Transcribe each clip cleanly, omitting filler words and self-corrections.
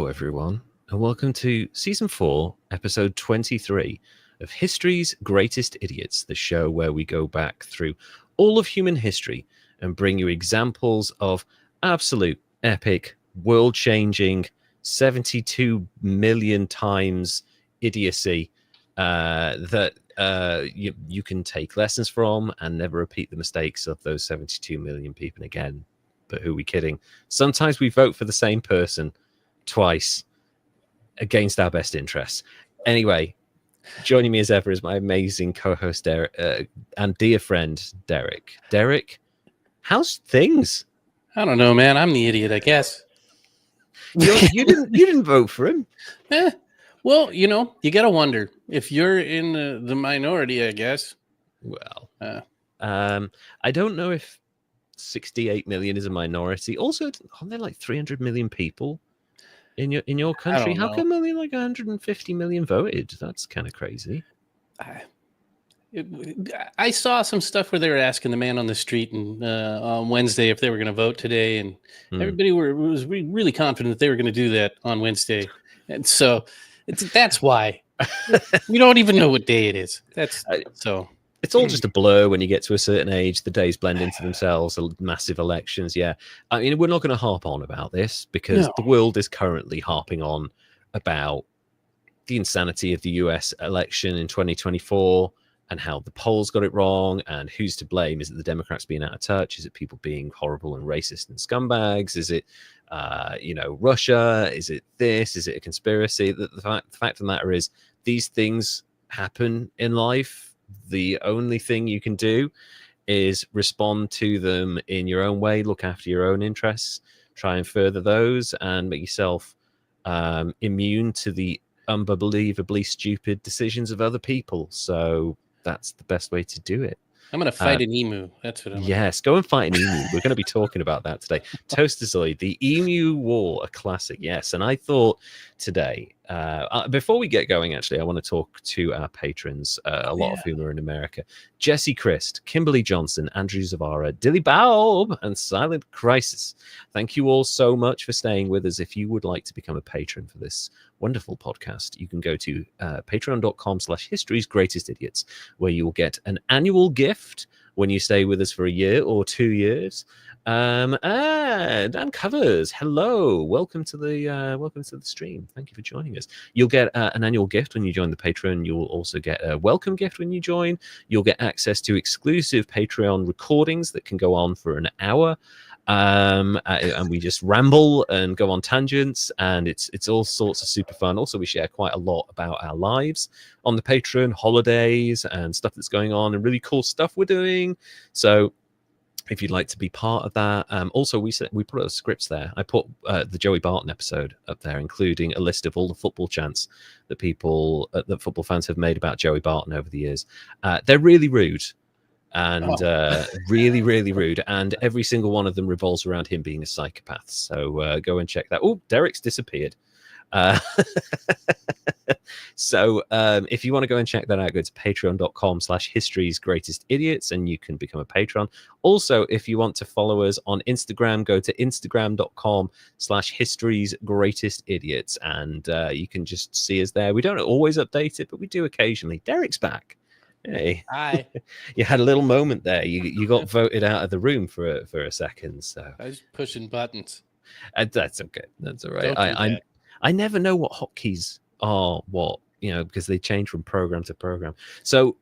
everyone, and welcome to Season 4, Episode 23 of History's Greatest Idiots, the show where we go back through all of human history and bring you examples of absolute epic, world-changing, 72 million times idiocy that you can take lessons from and never repeat the mistakes of those 72 million people again. But who are we kidding? Sometimes we vote for the same person twice against our best interests. Anyway, joining me as ever is my amazing co-host Derek, and dear friend Derek. Derek, how's things? I don't know, man. I'm the idiot, I guess. You didn't vote for him. Well, you got to wonder if you're in the minority, I guess. Well, I don't know if 68 million is a minority. Also, aren't there like 300 million people in your country? How come only like 150 million voted? That's kind of crazy. I saw some stuff where they were asking the man on the street and on Wednesday if they were going to vote today, and everybody was really confident that they were going to do that on Wednesday, and so that's why we don't even know what day it is. It's all just a blur when you get to a certain age. The days blend into themselves. Massive elections, yeah. I mean, we're not going to harp on about this because the world is currently harping on about the insanity of the US election in 2024 and how the polls got it wrong and who's to blame. Is it the Democrats being out of touch? Is it people being horrible and racist and scumbags? Is it, Russia? Is it this? Is it a conspiracy? The fact of the matter is these things happen in life. The only thing you can do is respond to them in your own way, look after your own interests, try and further those, and make yourself immune to the unbelievably stupid decisions of other people. So that's the best way to do it. I'm going to fight an emu. That's what I'm Yes, go and fight an emu. We're going to be talking about that today. Toastazoid, the Emu War, a classic, yes. And I thought today, before we get going, actually, I want to talk to our patrons, a lot of whom are in America. Jesse Christ, Kimberly Johnson, Andrew Zavara, Dilly Baub, and Silent Crisis. Thank you all so much for staying with us. If you would like to become a patron for this wonderful podcast, you can go to patreon.com/history's greatest idiots, where you will get an annual gift when you stay with us for a year or 2 years. Dan Covers, hello, welcome to the stream. Thank you for joining us. You'll get an annual gift when you join the Patreon. You'll also get a welcome gift when you join. You'll get access to exclusive Patreon recordings that can go on for an hour. And we just ramble and go on tangents, and it's all sorts of super fun. Also, we share quite a lot about our lives on the Patreon, holidays and stuff that's going on, and really cool stuff we're doing. So if you'd like to be part of that, also we put out scripts there. I put the Joey Barton episode up there, including a list of all the football chants that that football fans have made about Joey Barton over the years. They're really rude. And really, really rude. And every single one of them revolves around him being a psychopath. So go and check that. Oh, Derek's disappeared. So if you want to go and check that out, go to patreon.com/history's greatest idiots, and you can become a patron. Also, if you want to follow us on Instagram, go to instagram.com/history's greatest idiots, and you can just see us there. We don't always update it, but we do occasionally. Derek's back. Hey, hi. You had a little moment there. You got voted out of the room for a second. So I was pushing buttons. That's okay. That's all right. I never know what hotkeys are. Because they change from program to program. So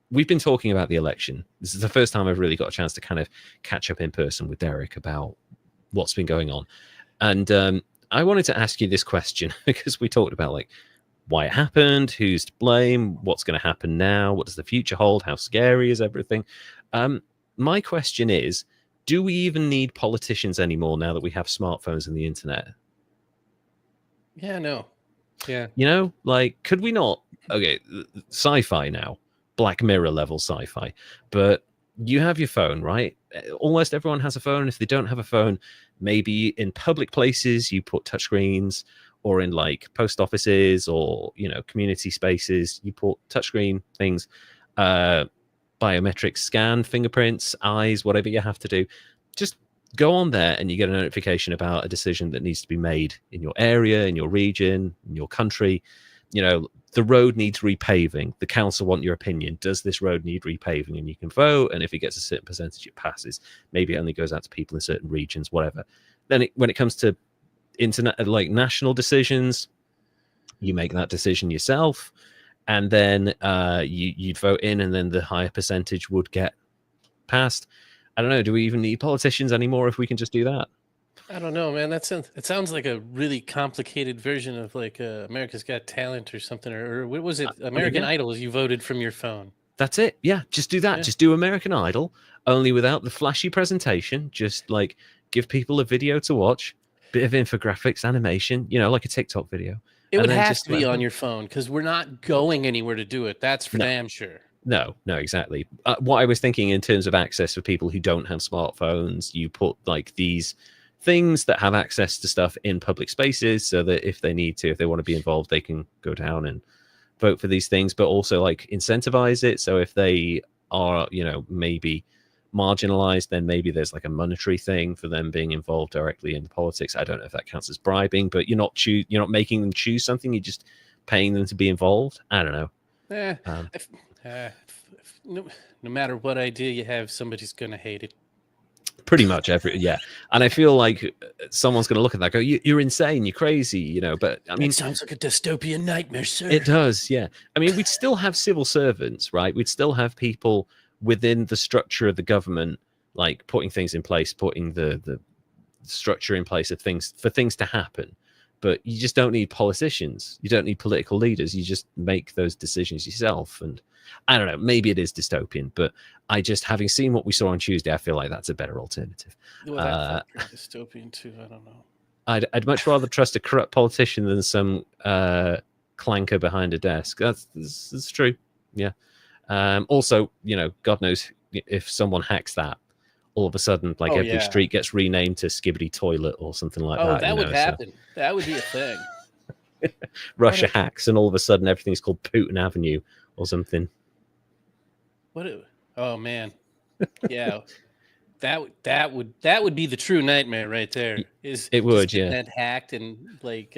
we've been talking about the election. This is the first time I've really got a chance to kind of catch up in person with Derek about what's been going on. And I wanted to ask you this question because we talked about why it happened, who's to blame, what's going to happen now, what does the future hold, how scary is everything. My question is, do we even need politicians anymore now that we have smartphones and the internet? Yeah, no. Yeah. Could we not? Okay, sci-fi now, Black Mirror level sci-fi, but you have your phone, right? Almost everyone has a phone. If they don't have a phone, maybe in public places you put touchscreens, or in post offices or community spaces, you put touchscreen things, biometric scan, fingerprints, eyes, whatever you have to do. Just go on there and you get a notification about a decision that needs to be made in your area, in your region, in your country. The road needs repaving. The council want your opinion. Does this road need repaving? And you can vote. And if it gets a certain percentage, it passes. Maybe it only goes out to people in certain regions, whatever. Then when it comes to national decisions, you make that decision yourself. And then you'd vote in, and then the higher percentage would get passed. I don't know. Do we even need politicians anymore if we can just do that? I don't know, man. It sounds like a really complicated version of like America's Got Talent or something, or what was it? American Idol. You voted from your phone. That's it. Yeah, just do that. Yeah. Just do American Idol, only without the flashy presentation. Just like give people a video to watch, bit of infographics, animation, like a TikTok video. It would have to be on your phone because we're not going anywhere to do it. That's for damn sure. No, exactly. What I was thinking in terms of access for people who don't have smartphones, you put like these things that have access to stuff in public spaces so that if they need to, if they want to be involved, they can go down and vote for these things, but also like incentivize it. So if they are, maybe marginalized, then maybe there's like a monetary thing for them being involved directly in politics. I don't know if that counts as bribing, but you're not making them choose something. You're just paying them to be involved. I don't know. No matter what idea you have, somebody's gonna hate it. Pretty much and I feel like someone's going to look at that and go, you're insane, you're crazy, but I mean, it sounds like a dystopian nightmare, sir. It does. Yeah. I mean, we'd still have civil servants, right? We'd still have people within the structure of the government, like putting things in place, putting the structure in place of things for things to happen. But you just don't need politicians. You don't need political leaders. You just make those decisions yourself. And I don't know, maybe it is dystopian, but I just, having seen what we saw on Tuesday, I feel like that's a better alternative. Well, that's dystopian too. I don't know. I'd much rather trust a corrupt politician than some clanker behind a desk. That's true. Yeah. Also, God knows if someone hacks that, all of a sudden, like every street gets renamed to Skibbity Toilet or something like that. Oh, that would happen. So. That would be a thing. Russia hacks, and all of a sudden, everything's called Putin Avenue or something. Oh man, yeah, that would be the true nightmare right there. It would, that hacked and like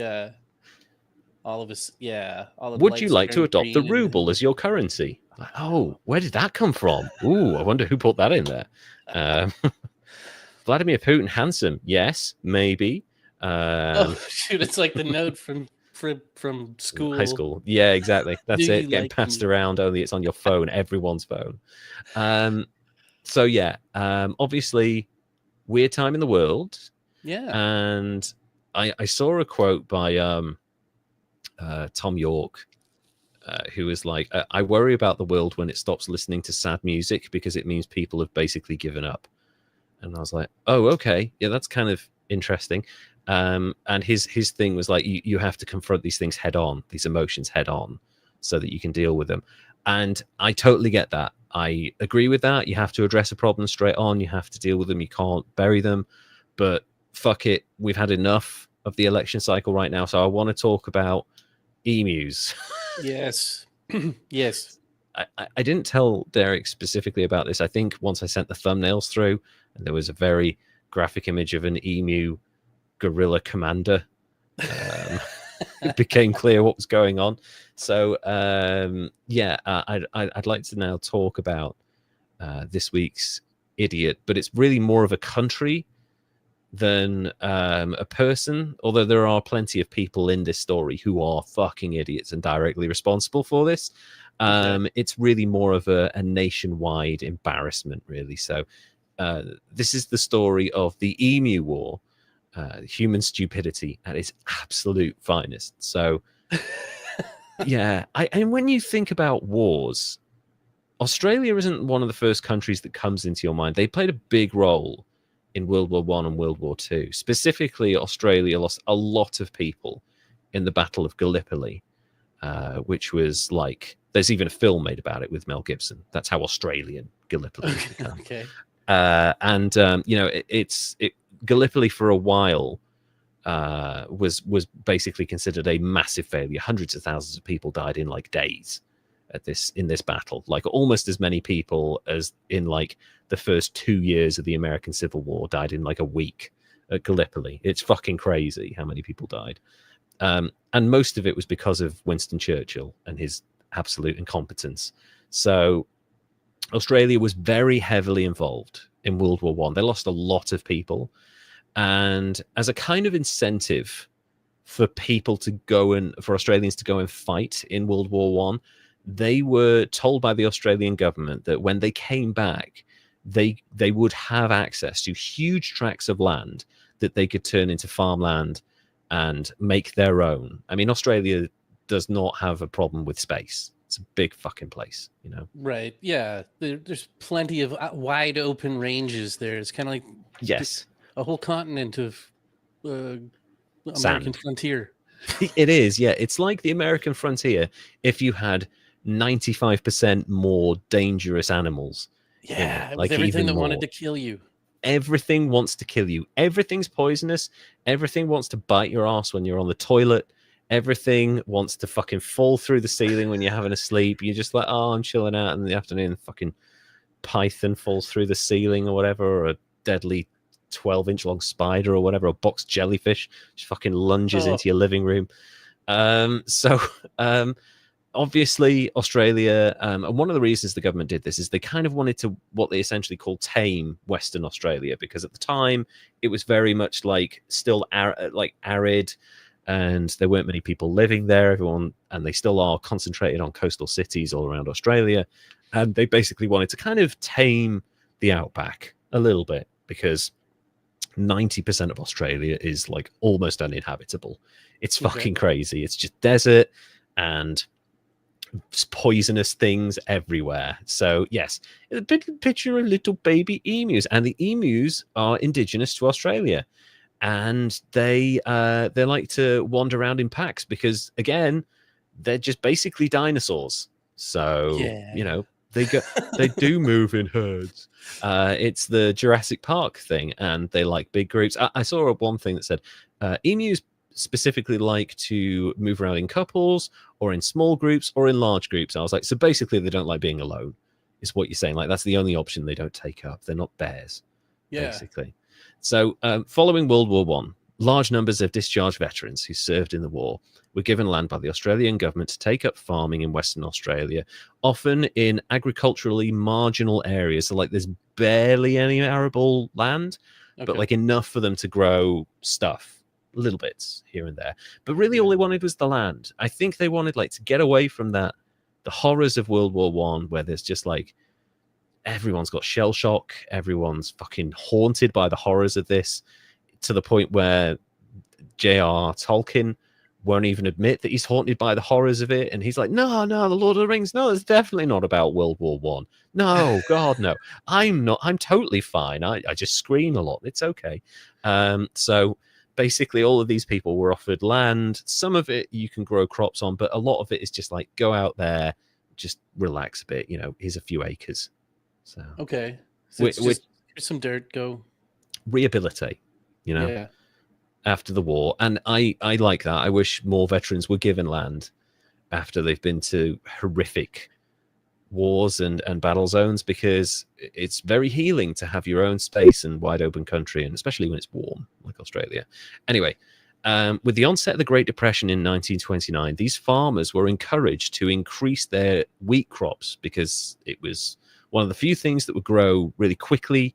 all of us, all of. Would you like to adopt the ruble as your currency? Like, oh, where did that come from? Ooh, I wonder who put that in there. Vladimir Putin handsome? Yes, maybe. Oh shoot! It's like the note from school, high school. Yeah, exactly. That's it. Getting passed around. Only it's on your phone, everyone's phone. So yeah, obviously, weird time in the world. Yeah. And I saw a quote by Tom York. Who was like, I worry about the world when it stops listening to sad music because it means people have basically given up. And I was like, oh, okay. Yeah, that's kind of interesting. And his thing was like, you have to confront these things head on, these emotions head on, so that you can deal with them. And I totally get that. I agree with that. You have to address a problem straight on. You have to deal with them. You can't bury them. But fuck it. We've had enough of the election cycle right now. So I want to talk about emus. Yes. Yes. I didn't tell Derek specifically about this. I think once I sent the thumbnails through, and there was a very graphic image of an emu guerrilla commander, it became clear what was going on. So I'd like to now talk about this week's idiot, but it's really more of a country than a person, although there are plenty of people in this story who are fucking idiots and directly responsible for this. It's really more of a nationwide embarrassment, really. So this is the story of the Emu War, human stupidity at its absolute finest. So and when you think about wars, Australia isn't one of the first countries that comes into your mind. They played a big role in World War I and World War II. Specifically, Australia lost a lot of people in the Battle of Gallipoli, which was like, there's even a film made about it with Mel Gibson. That's how Australian Gallipoli has become. Okay. Gallipoli for a while was basically considered a massive failure. Hundreds of thousands of people died in like days. in this battle, like almost as many people as in like the first 2 years of the American Civil War died in like a week at Gallipoli. It's fucking crazy how many people died. And most of it was because of Winston Churchill and his absolute incompetence. So Australia was very heavily involved in World War One. They lost a lot of people. And as a kind of incentive for people to go and for Australians to go and fight in World War One, they were told by the Australian government that when they came back, they would have access to huge tracts of land that they could turn into farmland and make their own. I mean, Australia does not have a problem with space. It's a big fucking place, you know? Right. Yeah. There's plenty of wide open ranges there. It's kind of like yes, a whole continent of American Sand. frontier. It is, yeah. It's like the American frontier if you had 95% more dangerous animals. Yeah, like everything that more. wanted to kill you. Everything wants to kill you. Everything's poisonous. Everything wants to bite your ass when you're on the toilet. Everything wants to fucking fall through the ceiling when you're having a sleep. You're just like, oh, I'm chilling out in the afternoon. Fucking python falls through the ceiling or whatever, or a deadly 12-inch long spider or whatever, a box jellyfish just fucking lunges into your living room. Obviously Australia, and one of the reasons the government did this is they kind of wanted to what they essentially call tame Western Australia, because at the time it was very much like still arid, and there weren't many people living there. Everyone, and they still are concentrated on coastal cities all around Australia, and they basically wanted to kind of tame the outback a little bit, because 90% of Australia is like almost uninhabitable. It's fucking crazy. It's just desert and poisonous things everywhere. So yes, a picture of little baby emus, and the emus are indigenous to Australia, and they like to wander around in packs because, again, they're just basically dinosaurs. So you know, they do move in herds. It's the Jurassic Park thing, and they like big groups. I saw one thing that said emus specifically like to move around in couples or in small groups or in large groups. I was like, so basically they don't like being alone, is what you're saying. Like, that's the only option they don't take up. They're not bears, basically. So following World War One, large numbers of discharged veterans who served in the war were given land by the Australian government to take up farming in Western Australia, often in agriculturally marginal areas. So like there's barely any arable land, but like enough for them to grow stuff, little bits here and there. But really all they wanted was the land. I think they wanted like to get away from the horrors of World War One, where there's just like everyone's got shell shock, everyone's fucking haunted by the horrors of this, to the point where J.R. Tolkien won't even admit that he's haunted by the horrors of it, and he's like, no, the Lord of the Rings, no, it's definitely not about World War One. No, God, no. I'm totally fine. I just scream a lot. It's okay. So basically all of these people were offered land. Some of it you can grow crops on, but a lot of it is just like, go out there, just relax a bit, you know, here's a few acres. So so here's some dirt, go rehabilitate, you know, after the war. And I like that. I wish more veterans were given land after they've been to horrific wars and battle zones, because it's very healing to have your own space and wide open country, and especially when it's warm like Australia. Anyway, with the onset of the Great Depression in 1929, these farmers were encouraged to increase their wheat crops because it was one of the few things that would grow really quickly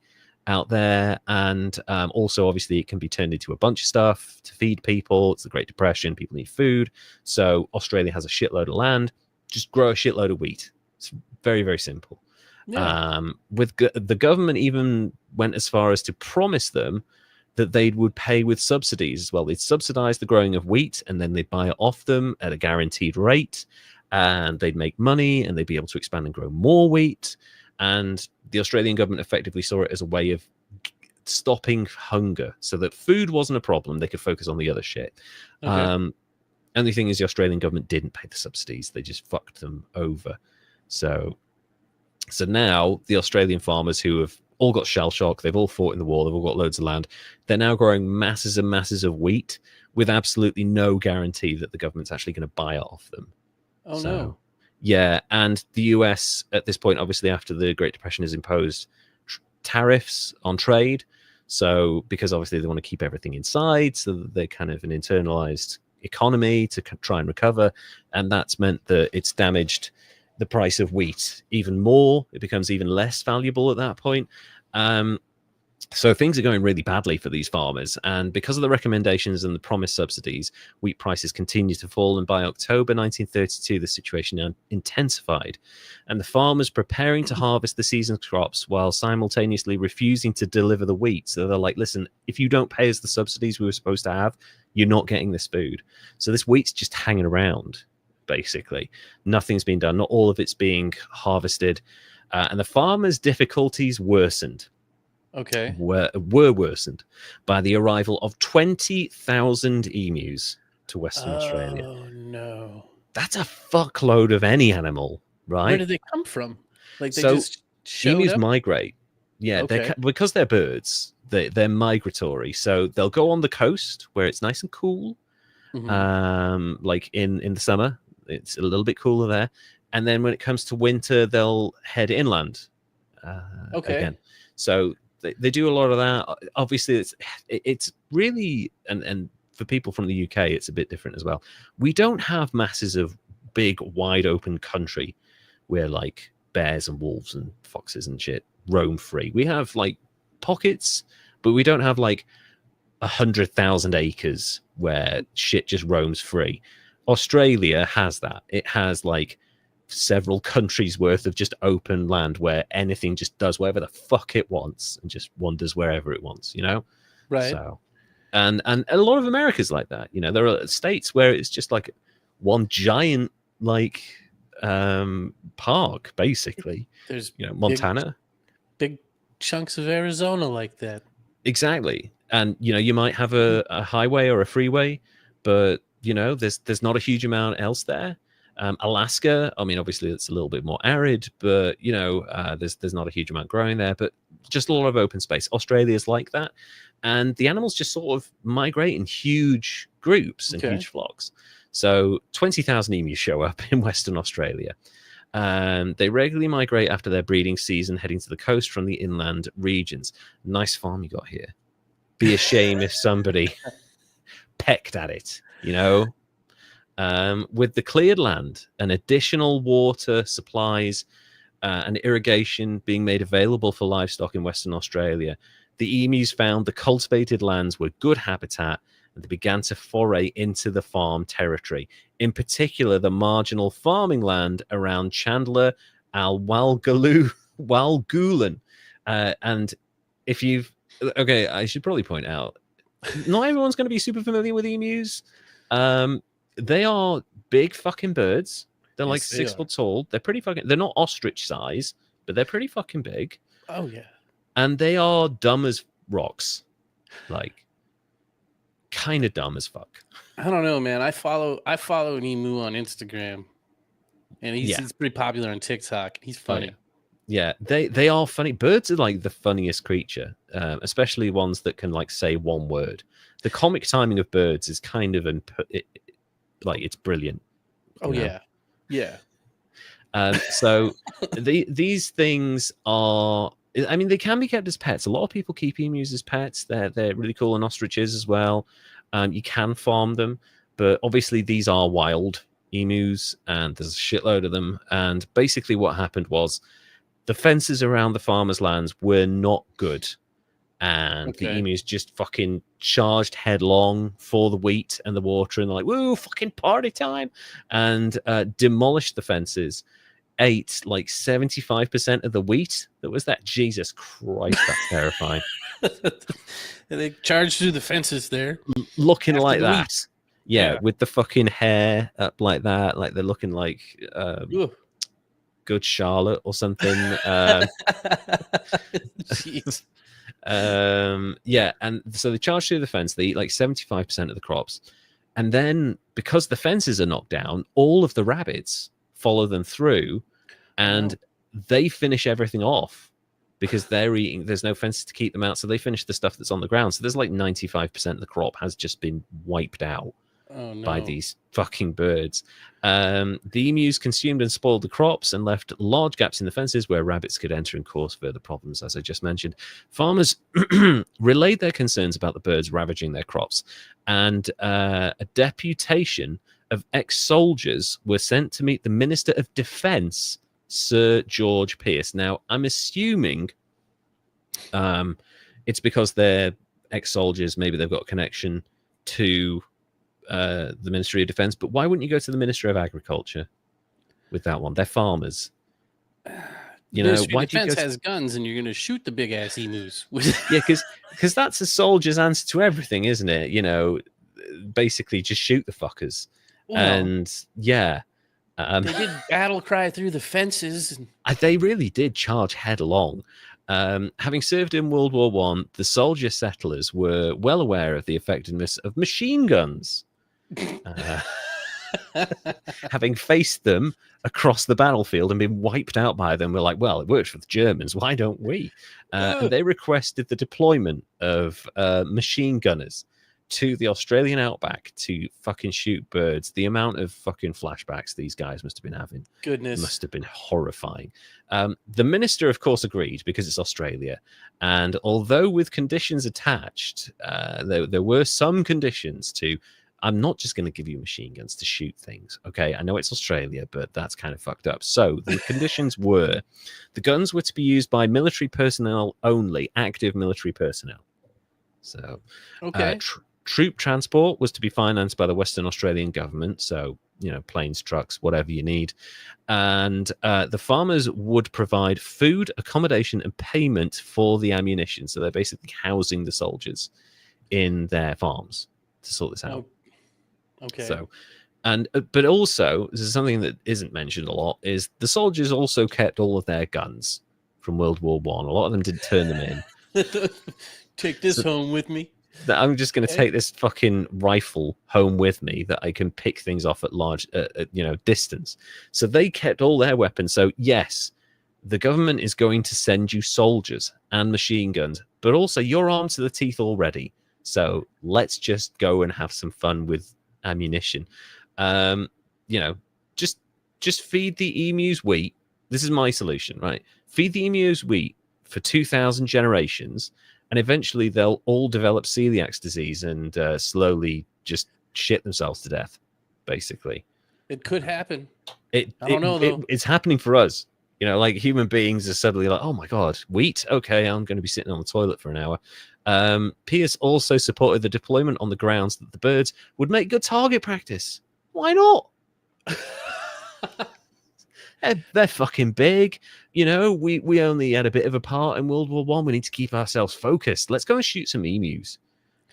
out there, and also obviously it can be turned into a bunch of stuff to feed people. It's the Great Depression, people need food, so Australia has a shitload of land, just grow a shitload of wheat. It's very, very simple. The government even went as far as to promise them that they would pay with subsidies as well. They'd subsidize the growing of wheat, and then they'd buy it off them at a guaranteed rate, and they'd make money, and they'd be able to expand and grow more wheat. And the Australian government effectively saw it as a way of stopping hunger, so that food wasn't a problem. They could focus on the other shit. Only thing is, the Australian government didn't pay the subsidies. They just fucked them over. So now the Australian farmers, who have all got shell shock, they've all fought in the war, they've all got loads of land, they're now growing masses and masses of wheat with absolutely no guarantee that the government's actually going to buy it off them. Yeah, and the US at this point, obviously after the Great Depression, has imposed tariffs on trade. So because obviously they want to keep everything inside, so that they're kind of an internalized economy to try and recover, and that's meant that it's damaged the price of wheat even more. It becomes even less valuable at that point. So things are going really badly for these farmers, and because of the recommendations and the promised subsidies, wheat prices continue to fall, and by October 1932 the situation intensified, and the farmers preparing to harvest the season's crops while simultaneously refusing to deliver the wheat. So they're like, listen, if you don't pay us the subsidies we were supposed to have, you're not getting this food. So this wheat's just hanging around, basically. Nothing's been done, not all of it's being harvested, and the farmers' difficulties worsened. Okay. Were worsened by the arrival of 20,000 emus to Western Australia. Oh no, that's a fuckload of any animal, right? Where did they come from? Like they So just showed emus up? migrate. Yeah, Okay. because they're birds. They're migratory, so they'll go on the coast where it's nice and cool. Like in the summer, it's a little bit cooler there, and then when it comes to winter, they'll head inland. Okay. Again, so they do a lot of that. Obviously, it's really and for people from the UK, it's a bit different as well. We don't have masses of big, wide open country where like bears and wolves and foxes and shit roam free. We have like pockets, but we don't have like 100,000 acres where shit just roams free. Australia has that. It has like several countries worth of just open land where anything just does whatever the fuck it wants and just wanders wherever it wants, you know? Right. So and a lot of America's like that, you know. There are states where it's just like one giant like park, basically. There's, you know, Montana, big chunks of Arizona like that. Exactly. And you know, you might have a highway or a freeway, but you know, there's not a huge amount else there. Alaska, I mean, obviously it's a little bit more arid, but you know, there's not a huge amount growing there, but just a lot of open space. Australia is like that, and the animals just sort of migrate in huge groups and huge flocks. So 20,000 emus show up in Western Australia. They regularly migrate after their breeding season, heading to the coast from the inland regions. Nice farm you got here. Be a shame if somebody pecked at it, you know? With the cleared land and additional water supplies and irrigation being made available for livestock in Western Australia, the emus found the cultivated lands were good habitat, and they began to foray into the farm territory, in particular the marginal farming land around Chandler and Walgoolan. And if you've... Okay, I should probably point out, not everyone's going to be super familiar with emus. They are big fucking birds. They're like 6 foot tall. They're pretty fucking... They're not ostrich size, but they're pretty fucking big. Oh, yeah. And they are dumb as rocks. Like, kind of dumb as fuck. I don't know, man. I follow an emu on Instagram, and he's pretty popular on TikTok. He's funny. Yeah, they are funny. Birds are like the funniest creature, especially ones that can like say one word. The comic timing of birds is kind of like it's brilliant. Oh yeah, yeah. So these things are... I mean, they can be kept as pets. A lot of people keep emus as pets. They're really cool, and ostriches as well. You can farm them, but obviously these are wild emus, and there's a shitload of them. And basically, what happened was the fences around the farmers' lands were not good, and the emus just fucking charged headlong for the wheat and the water, and they're like, "Woo, fucking party time!" and demolished the fences. Ate like 75% of the wheat that was that. Jesus Christ, that's terrifying. And they charged through the fences there, looking like that. Wheat. Yeah, with the fucking hair up like that, like they're looking like Good Charlotte or something. Jeez. Yeah, and so they charge through the fence. They eat like 75% of the crops, and then because the fences are knocked down, all of the rabbits follow them through, and they finish everything off because they're eating. There's no fences to keep them out, so they finish the stuff that's on the ground. So there's like 95% of the crop has just been wiped out. Oh by no. these fucking birds. The emus consumed and spoiled the crops and left large gaps in the fences where rabbits could enter and cause further problems, as I just mentioned. Farmers relayed their concerns about the birds ravaging their crops, and a deputation of ex-soldiers were sent to meet the Minister of Defence, Sir George Pearce. Now, I'm assuming it's because they're ex-soldiers. Maybe they've got a connection to the Ministry of Defence, but why wouldn't you go to the Ministry of Agriculture with that one? They're farmers. You know, Ministry why of do you go Defense to... has guns, and you're going to shoot the big ass emus. Yeah, because that's a soldier's answer to everything, isn't it? You know, basically just shoot the fuckers. Well, And yeah, they did battle cry through the fences. they really did charge headlong. Having served in World War One, the soldier settlers were well aware of the effectiveness of machine guns. Having faced them across the battlefield and been wiped out by them, we're like, well, it worked for the Germans. Why don't we? And they requested the deployment of machine gunners to the Australian outback to fucking shoot birds. The amount of fucking flashbacks these guys must have been having must have been horrifying. The minister, of course, agreed because it's Australia. And although with conditions attached, there were some conditions to, I'm not just going to give you machine guns to shoot things. Okay, I know it's Australia, but that's kind of fucked up. So the conditions were the guns were to be used by military personnel only, active military personnel. So, okay. Troop transport was to be financed by the Western Australian government. So, you know, planes, trucks, whatever you need. And the farmers would provide food, accommodation, and payment for the ammunition. So they're basically housing the soldiers in their farms to sort this out. Okay. So, and but also, this is something that isn't mentioned a lot, is the soldiers also kept all of their guns from World War One. A lot of them didn't turn them in. Take this home with me. That I'm just going to take this fucking rifle home with me that I can pick things off at large, distance. So they kept all their weapons. So yes, the government is going to send you soldiers and machine guns, but also you're armed to the teeth already. So let's just go and have some fun with ammunition. Just feed the emus wheat. This is my solution, right? Feed the emus wheat for 2,000 generations. And eventually they'll all develop celiac disease and slowly just shit themselves to death, basically. It could happen. I don't know, though. It's happening for us. You know, like human beings are suddenly like, oh my God, wheat? Okay, I'm going to be sitting on the toilet for an hour. Pierce also supported the deployment on the grounds that the birds would make good target practice. Why not? They're fucking big. You know, we only had a bit of a part in World War One. We need to keep ourselves focused. Let's go and shoot some emus.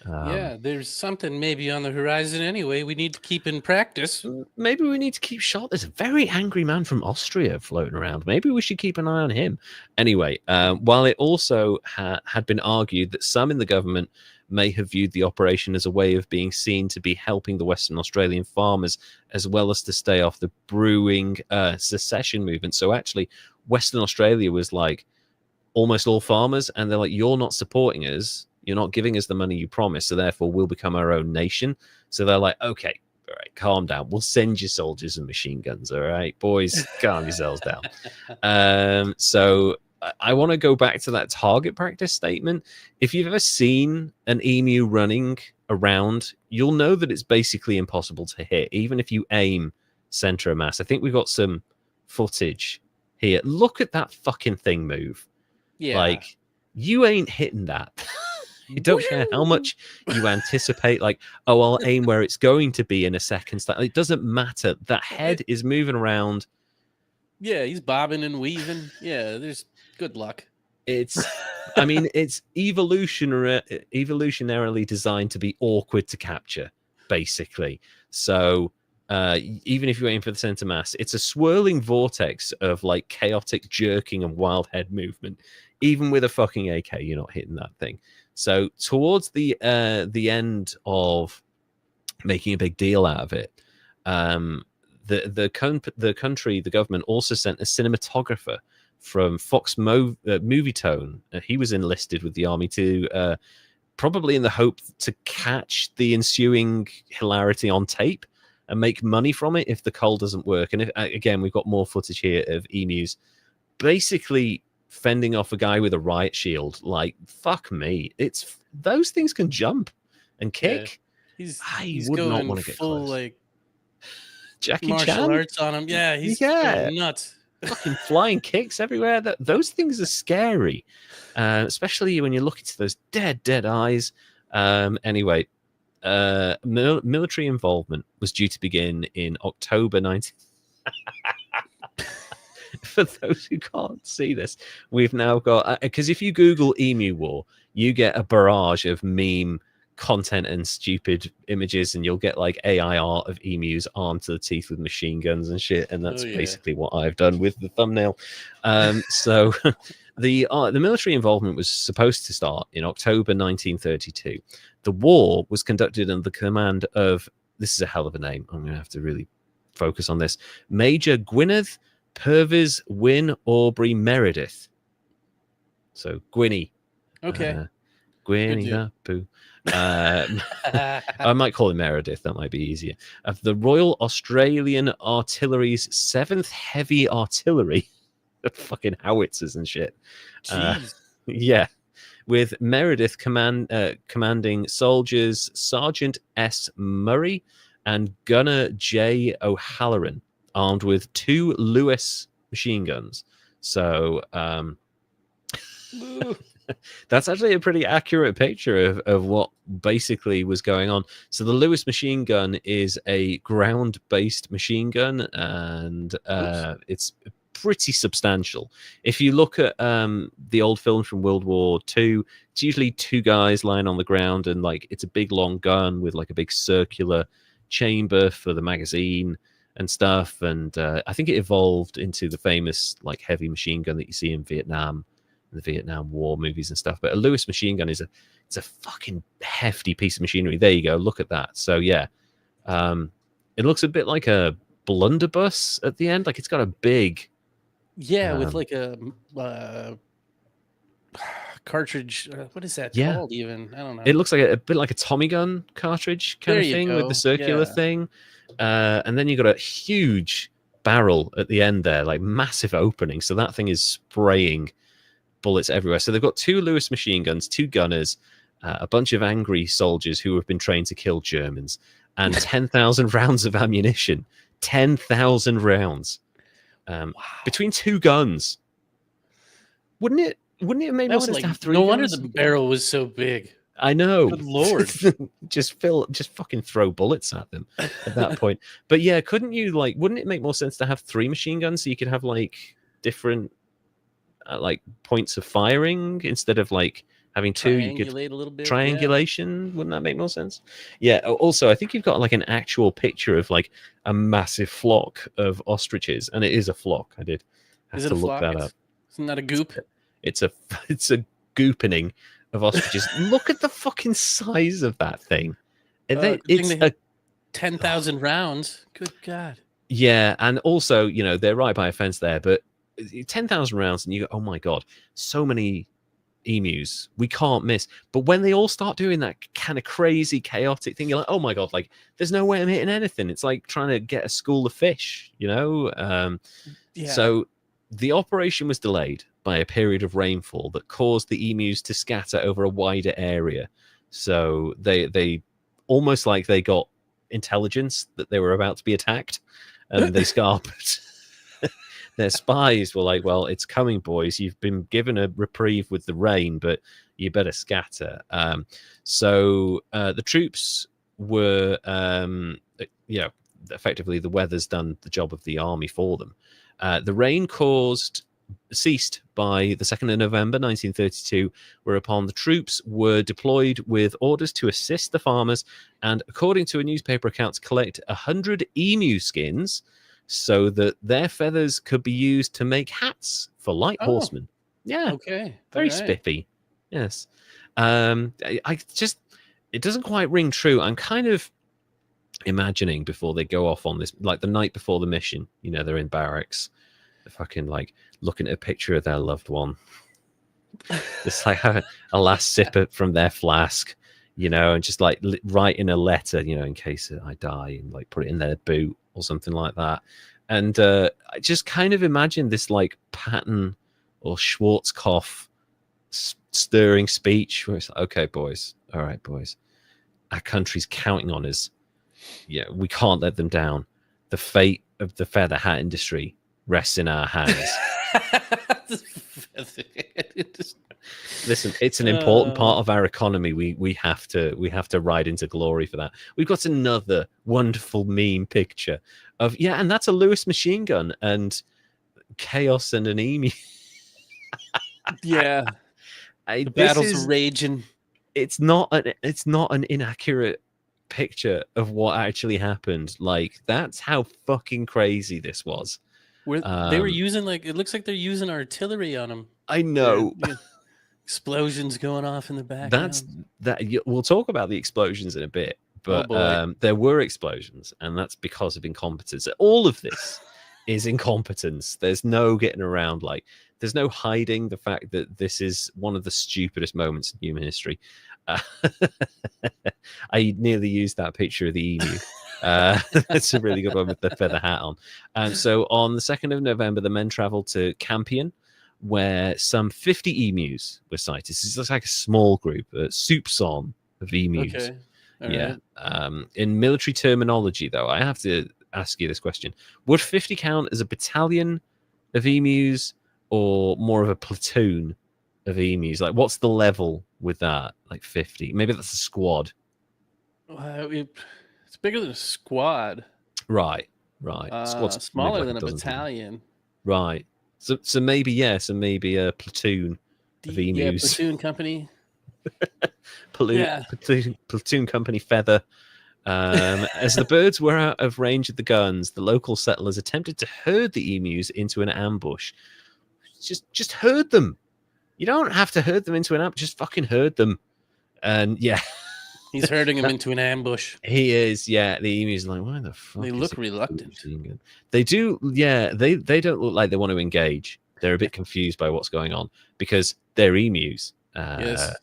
Yeah, there's something maybe on the horizon anyway. We need to keep in practice. Maybe we need to keep shot. There's a very angry man from Austria floating around. Maybe we should keep an eye on him. Anyway, while it also had been argued that some in the government may have viewed the operation as a way of being seen to be helping the Western Australian farmers, as well as to stay off the brewing secession movement. So actually, Western Australia was like almost all farmers, and they're like, you're not supporting us. You're not giving us the money you promised, so therefore we'll become our own nation. So they're like, okay, all right, calm down. We'll send you soldiers and machine guns, all right? Boys, calm yourselves down. So I want to go back to that target practice statement. If you've ever seen an emu running around, you'll know that it's basically impossible to hit, even if you aim center of mass. I think we've got some footage here. Look at that fucking thing move. Yeah. Like, you ain't hitting that. You don't care how much you anticipate, like, oh, I'll aim where it's going to be in a second. It doesn't matter. That head is moving around. Yeah, he's bobbing and weaving. Yeah, there's good luck. It's evolutionarily designed to be awkward to capture, basically. So even if you aim for the center mass, it's a swirling vortex of like chaotic jerking and wild head movement. Even with a fucking AK, you're not hitting that thing. So towards the end of making a big deal out of it, the government also sent a cinematographer from Fox Movietone. He was enlisted with the army to probably in the hope to catch the ensuing hilarity on tape and make money from it if the cull doesn't work. And if, again, we've got more footage here of emus basically fending off a guy with a riot shield. Like, fuck me. It's those things can jump and kick. I would not want to get full close. like Jackie martial Chan? arts on him. Yeah, he's going nuts. Fucking flying kicks everywhere. Those things are scary, especially when you look into those dead eyes. Anyway, military involvement was due to begin in October 19. For those who can't see this, we've now got, because if you Google Emu War, you get a barrage of meme content and stupid images, and you'll get like AI art of emus armed to the teeth with machine guns and shit, and that's basically what I've done with the thumbnail. So the military involvement was supposed to start in October 1932. The war was conducted under the command of, this is a hell of a name, I'm going to have to really focus on this, Major Gwynedd Purvis Wyn Aubrey Meredith. So Gwynny. Okay. Gwynny the Pooh. I might call him Meredith. That might be easier. Of the Royal Australian Artillery's 7th Heavy Artillery, fucking howitzers and shit. Yeah, with Meredith commanding soldiers Sergeant S. Murray and Gunner J. O'Halloran, armed with 2 Lewis machine guns. So that's actually a pretty accurate picture of what basically was going on. So the Lewis machine gun is a ground-based machine gun, and it's pretty substantial. If you look at the old films from World War II, it's usually 2 guys lying on the ground, and like it's a big long gun with like a big circular chamber for the magazine and stuff. And I think it evolved into the famous like heavy machine gun that you see in Vietnam, the Vietnam War movies and stuff. But a Lewis machine gun is a fucking hefty piece of machinery. There you go. Look at that. So yeah, it looks a bit like a blunderbuss at the end. Like it's got a big, with like a cartridge. What is that called? Even I don't know. It looks like a bit like a Tommy gun cartridge kind of thing with the circular thing, and then you got a huge barrel at the end there, like massive opening. So that thing is spraying bullets everywhere. So they've got 2 Lewis machine guns, 2 gunners, a bunch of angry soldiers who have been trained to kill Germans, and 10,000 rounds of ammunition. 10,000 rounds between 2 guns. Wouldn't it make more sense to have 3 No guns? wonder the barrel was so big. I know. Good Lord. just fucking throw bullets at them at that point. But yeah, wouldn't it make more sense to have 3 machine guns so you could have like different like points of firing instead of like having 2? You could triangulate a little bit. Triangulation. Wouldn't that make more sense? Yeah. Also, I think you've got like an actual picture of like a massive flock of ostriches, and it is a flock. I did have to look that up. Isn't that a goop? It's a goopening of ostriches. Look at the fucking size of that thing. It's a 10,000 rounds. Good God. Yeah, and also, they're right by a fence there, but 10,000 rounds, and you go, oh my God, so many emus, we can't miss. But when they all start doing that kind of crazy, chaotic thing, you're like, oh my God, like, there's no way I'm hitting anything. It's like trying to get a school of fish, So the operation was delayed by a period of rainfall that caused the emus to scatter over a wider area. So they almost like they got intelligence that they were about to be attacked, and they scarped. Their spies were like, well, it's coming, boys. You've been given a reprieve with the rain, but you better scatter. So the troops were, effectively the weather's done the job of the army for them. The rain ceased by the 2nd of November 1932, whereupon the troops were deployed with orders to assist the farmers and, according to a newspaper account, to collect 100 emu skins so that their feathers could be used to make hats for light horsemen. Yeah. Okay. Very spiffy. Yes. It doesn't quite ring true. I'm kind of imagining before they go off on this, like the night before the mission, they're in barracks, they're fucking like looking at a picture of their loved one. just like have a last sip from their flask, and just like write in a letter, in case I die, and like put it in their boot or something like that. And I just kind of imagine this like Patton or Schwarzkopf stirring speech where it's like, okay, boys, all right, boys, our country's counting on us. Yeah, we can't let them down. The fate of the feather hat industry rests in our hands. Listen, it's an important part of our economy. We have to ride into glory for that. We've got another wonderful meme picture of and that's a Lewis machine gun and Chaos and an emu. Yeah, the battle's raging. It's not an inaccurate picture of what actually happened. Like, that's how fucking crazy this was. They were using, like, it looks like they're using artillery on them. I know. Explosions going off in the background. We'll talk about the explosions in a bit, but there were explosions, and that's because of incompetence. All of this is incompetence. There's no getting around. Like, there's no hiding the fact that this is one of the stupidest moments in human history. I nearly used that picture of the emu. That's a really good one with the feather hat on. So on the 2nd of November, the men traveled to Campion, where some 50 emus were sighted. This is like a small group, a soupçon of emus. Okay. Right. In military terminology, though, I have to ask you this question. Would 50 count as a battalion of emus or more of a platoon of emus? Like, what's the level with that? Like 50? Maybe that's a squad. It's bigger than a squad. Right. Squad's smaller than a battalion. Right. So maybe a platoon of emus. Yeah, platoon company. Platoon company feather. As the birds were out of range of the guns, the local settlers attempted to herd the emus into an ambush. Just herd them. You don't have to herd them into an ambush. Just fucking herd them. And he's herding them into an ambush. He is. Yeah, the emus are like, why the fuck? They look reluctant. They do. Yeah, they don't look like they want to engage. They're a bit confused by what's going on because they're emus. Yes.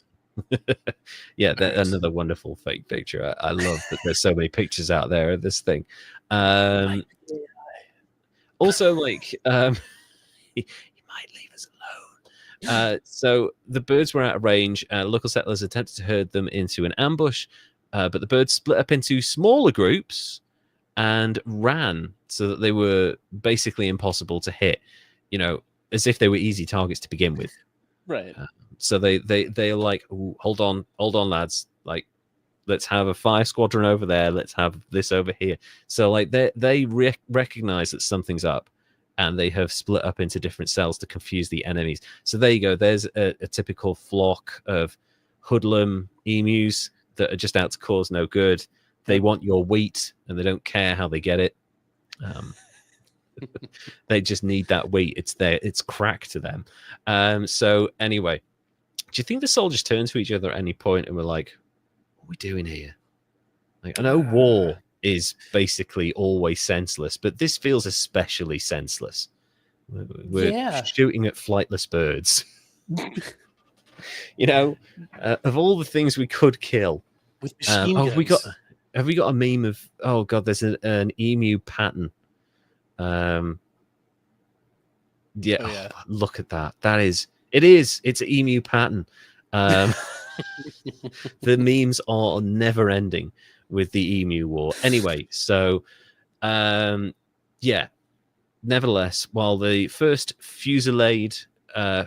Another wonderful fake picture. I love that there's so many pictures out there of this thing. Also, like, he might leave us alone. So the birds were out of range. Local settlers attempted to herd them into an ambush, but the birds split up into smaller groups and ran so that they were basically impossible to hit, as if they were easy targets to begin with. Right. So they're like, hold on, lads. Like, let's have a fire squadron over there. Let's have this over here. So like they recognize that something's up, and they have split up into different cells to confuse the enemies. So there you go. There's a typical flock of hoodlum emus that are just out to cause no good. They want your wheat, and they don't care how they get it. They just need that wheat. It's there. It's crack to them. So anyway, do you think the soldiers turned to each other at any point and were like, what are we doing here? Like, I know war is basically always senseless, but this feels especially senseless. We're shooting at flightless birds. Of all the things we could kill. With machine guns. Have we got a meme of, oh God, there's an emu pattern. Look at that. It's an emu pattern. The memes are never ending with the Emu War. Anyway, so nevertheless, while the first fusillade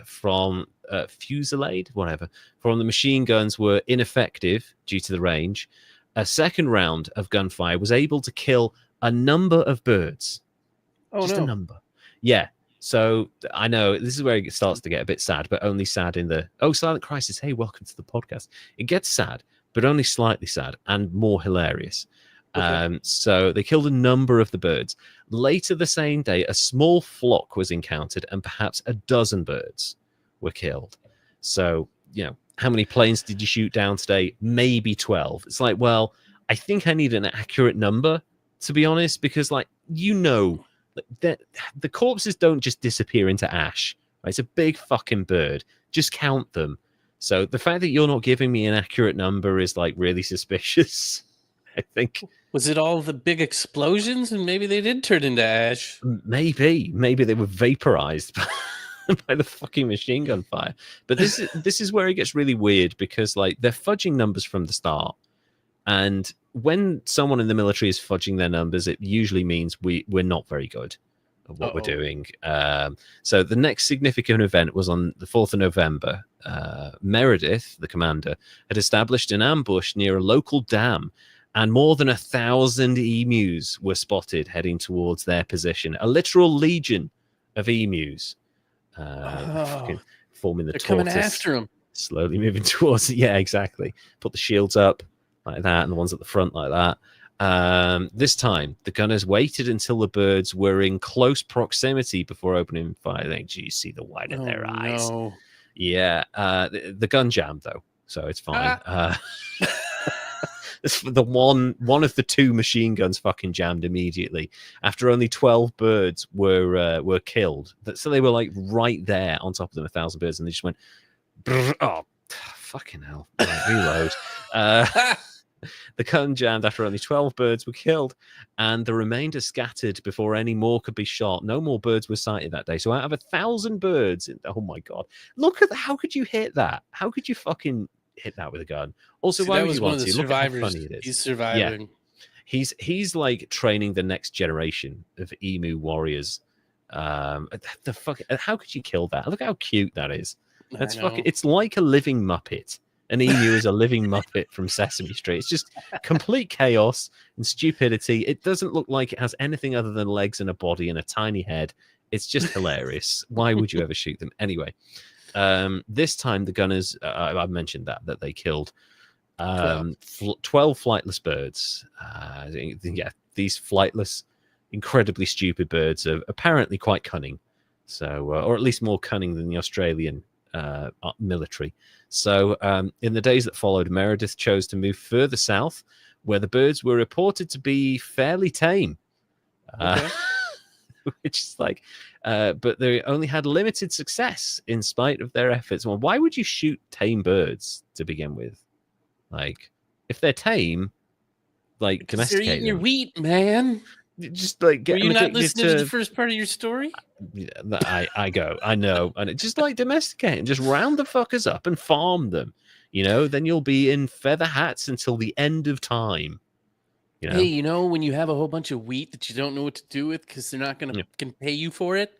from the machine guns were ineffective due to the range, a second round of gunfire was able to kill a number of birds. A number. Yeah. So I know this is where it starts to get a bit sad, but only sad in the Silent Crisis. Hey, welcome to the podcast. It gets sad, but only slightly sad and more hilarious. Okay. So they killed a number of the birds. Later the same day, a small flock was encountered, and perhaps a dozen birds were killed. So, how many planes did you shoot down today? Maybe 12. It's like, well, I think I need an accurate number, to be honest, because, like, the corpses don't just disappear into ash. It's a big fucking bird. Just count them. So the fact that you're not giving me an accurate number is like really suspicious. I think Was it all the big explosions, and maybe they did turn into ash? maybe they were vaporized by the fucking machine gun fire. But this is where it gets really weird, because like they're fudging numbers from the start. And when someone in the military is fudging their numbers, it usually means we're not very good at what we're doing. So the next significant event was on the 4th of November. Meredith, the commander, had established an ambush near a local dam, and more than 1,000 emus were spotted heading towards their position. A literal legion of emus forming the tortoise. Coming after him. Slowly moving towards it. Yeah, exactly. Put the shields up like that, and the ones at the front like that. This time, the gunners waited until the birds were in close proximity before opening fire. I think, you see the white in their eyes. No. Yeah, the gun jammed though, so it's fine. The one of the two machine guns fucking jammed immediately after only 12 birds were killed. So they were like right there on top of them, 1,000 birds, and they just went, oh, fucking hell! Right, reload. The gun jammed after only 12 birds were killed, and the remainder scattered before any more could be shot. No more birds were sighted that day. So out of 1,000 birds, oh my god! Look at how could you hit that? How could you fucking hit that with a gun? Also, why would you want to? Look at how funny it is. He's surviving. Yeah. He's like training the next generation of emu warriors. The fuck? How could you kill that? Look how cute that is. That's fucking. It's like a living Muppet. An emu is a living Muppet from Sesame Street. It's just complete chaos and stupidity. It doesn't look like it has anything other than legs and a body and a tiny head. It's just hilarious. Why would you ever shoot them? Anyway, this time the gunners, I mentioned that they killed 12 flightless birds. Yeah, these flightless, incredibly stupid birds are apparently quite cunning. So, or at least more cunning than the Australian military. So in the days that followed, Meredith chose to move further south, where the birds were reported to be fairly tame. Which is like, but they only had limited success in spite of their efforts. Well, why would you shoot tame birds to begin with? Like, if they're tame, like domesticate they're eating them. your wheat, man. Just like get. Were you not listening to the first part of your story? I know, and it's just like domesticate and just round the fuckers up and farm them. Then you'll be in feather hats until the end of time. Hey, when you have a whole bunch of wheat that you don't know what to do with because they're not gonna pay you for it,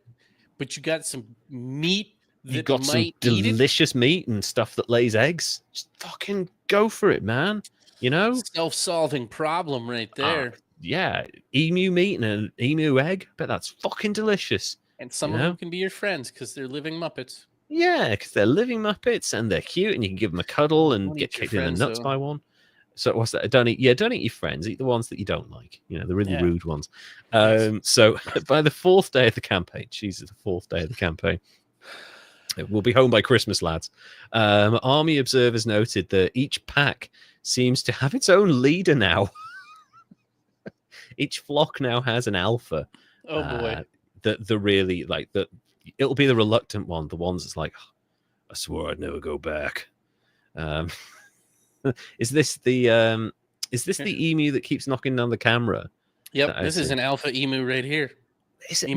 but you got some meat that you got some delicious meat and stuff that lays eggs. Just fucking go for it, man. Self-solving problem right there. Yeah, emu meat and an emu egg. Bet that's fucking delicious. And some of them can be your friends because they're living Muppets. Yeah, because they're living Muppets and they're cute, and you can give them a cuddle and get kicked in the nuts by one. So what's that? Don't eat your friends. Eat the ones that you don't like. The really rude ones. So by the 4th day of the campaign, Jesus, the 4th day of the campaign, we'll be home by Christmas, lads. Army observers noted that each pack seems to have its own leader now. Each flock now has an alpha. Oh boy. The really like the it'll be the reluctant one, the ones that's like, oh, I swore I'd never go back. Is this the emu that keeps knocking down the camera? Yep, this is an alpha emu right here. Is it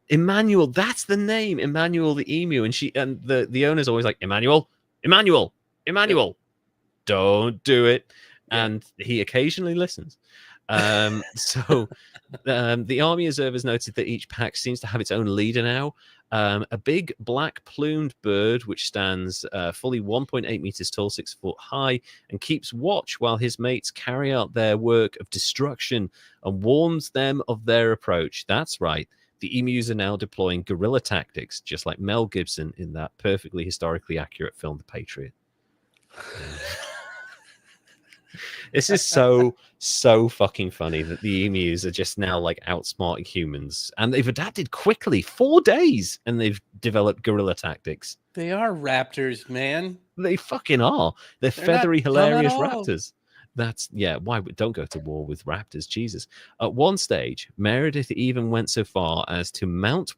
Emmanuel? That's the name, Emmanuel the emu. And the owner's always like, Emmanuel, don't do it. Yeah. And he occasionally listens. So the army observers noted that each pack seems to have its own leader now. A big black plumed bird which stands fully 1.8 meters tall, 6 foot high, and keeps watch while his mates carry out their work of destruction and warns them of their approach. That's right. The emus are now deploying guerrilla tactics, just like Mel Gibson in that perfectly historically accurate film, The Patriot. This is so fucking funny that the emus are just now like outsmarting humans, and they've adapted quickly. 4 days, and they've developed guerrilla tactics. They are raptors, man. They fucking are. They're feathery, hilarious raptors. Why don't go to war with raptors? Jesus. At one stage, Meredith even went so far as to mount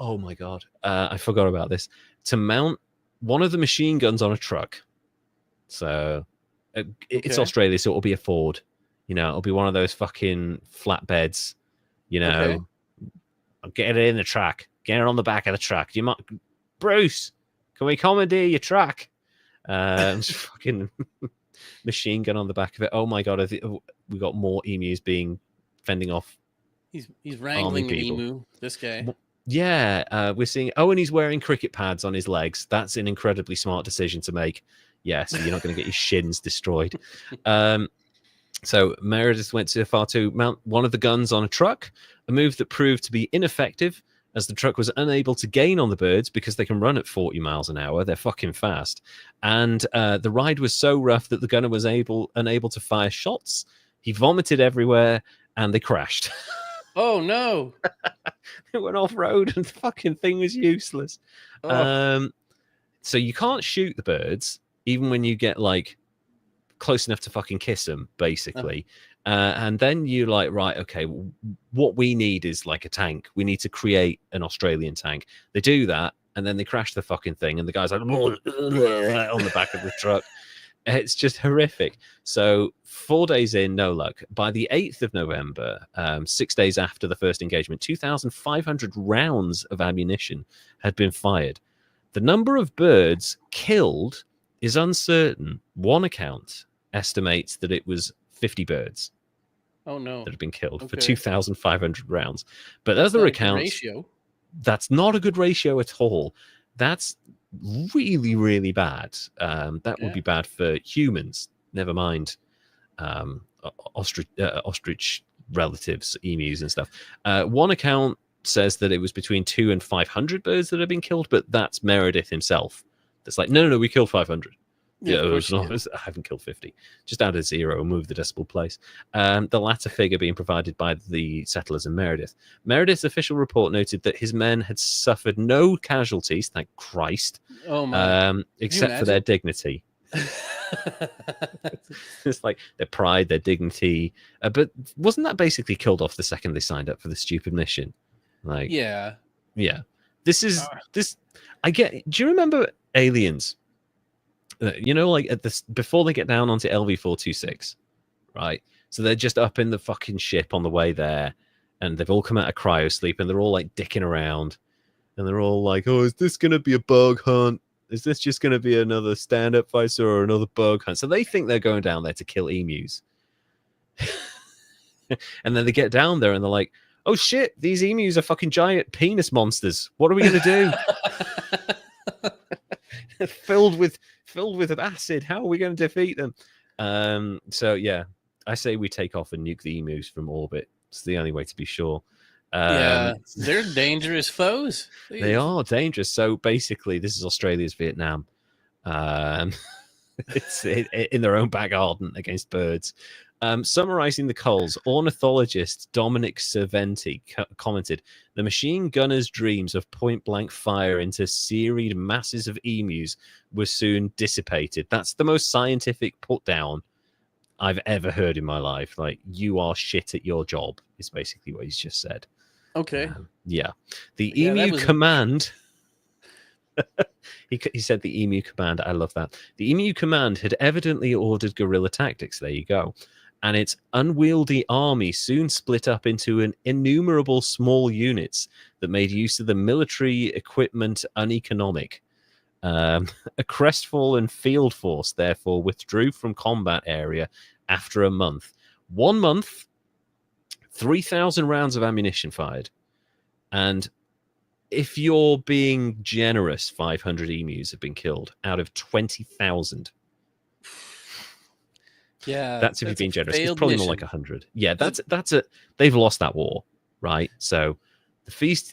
Oh my god, I forgot about this. To mount one of the machine guns on a truck. So it's Okay. Australia, so it'll be a Ford. You know, it'll be one of those fucking flatbeds. You Okay. know, get it in the truck. Get it on the back of the truck. You might, Bruce. Can we commandeer your truck? Just fucking machine gun on the back of it. Oh my god, I think we got more emus being fending off He's army wrangling an people. emu. This guy. Yeah, we're seeing. Oh, and he's wearing cricket pads on his legs. That's an incredibly smart decision to make. Yeah, so you're not going to get your shins destroyed. So Meredith went too far to mount one of the guns on a truck, a move that proved to be ineffective as the truck was unable to gain on the birds because they can run at 40 miles an hour. They're fucking fast. And the ride was so rough that the gunner was unable to fire shots. He vomited everywhere and they crashed. Oh no! It went off road and the fucking thing was useless. Oh. So you can't shoot the birds even when you get like close enough to fucking kiss them, basically. And then you're like, right, okay, what we need is like a tank. We need to create an Australian tank. They do that, and then they crash the fucking thing, and the guy's like on the back of the truck. It's just horrific. So 4 days in, no luck. By the 8th of November, 6 days after the first engagement, 2,500 rounds of ammunition had been fired. The number of birds killed is uncertain. One account estimates that it was 50 birds. Oh no! That have been killed for Okay. 2,500 rounds. But other accounts, ratio. That's not a good ratio at all. That's really, really bad. That would be bad for humans. Never mind ostrich relatives, emus and stuff. One account says that it was between 200 and 500 birds that have been killed, but that's Meredith himself. That's like, no, we killed 500. Yeah, I haven't killed 50. Just add a zero and move the decimal place. The latter figure being provided by the settlers and Meredith. Meredith's official report noted that his men had suffered no casualties, thank Christ, except for their dignity. It's like their pride, their dignity. But wasn't that basically killed off the second they signed up for the stupid mission? Like, yeah. This. I get. Do you remember Aliens? You know, like at this before they get down onto LV-426, right? So they're just up in the fucking ship on the way there, and they've all come out of cryo sleep, and they're all like dicking around, and they're all like, "Oh, is this gonna be a bug hunt? Is this just gonna be another stand-up fighter or another bug hunt?" So they think they're going down there to kill emus, and then they get down there, and they're like, "Oh shit, these emus are fucking giant penis monsters. What are we gonna do?" filled with acid. How are we going to defeat them? So yeah, I say we take off and nuke the emus from orbit. It's the only way to be sure. They're dangerous foes. They are dangerous. So basically, this is Australia's Vietnam. It's in their own back garden against birds. Summarizing the culls, ornithologist Dominic Cerventi commented, "The machine gunner's dreams of point-blank fire into serried masses of emus were soon dissipated." That's the most scientific put-down I've ever heard in my life. Like, you are shit at your job, is basically what he's just said. Okay. Yeah. The Emu Command... he said the Emu Command. I love that. The Emu Command had evidently ordered guerrilla tactics. There you go. And its unwieldy army soon split up into an innumerable small units that made use of the military equipment uneconomic. A crestfallen field force, therefore, withdrew from combat area after a month. 1 month, 3,000 rounds of ammunition fired. And if you're being generous, 500 emus have been killed out of 20,000. Yeah, that's if you're being generous. It's probably more like 100. Yeah, they've lost that war, right? So the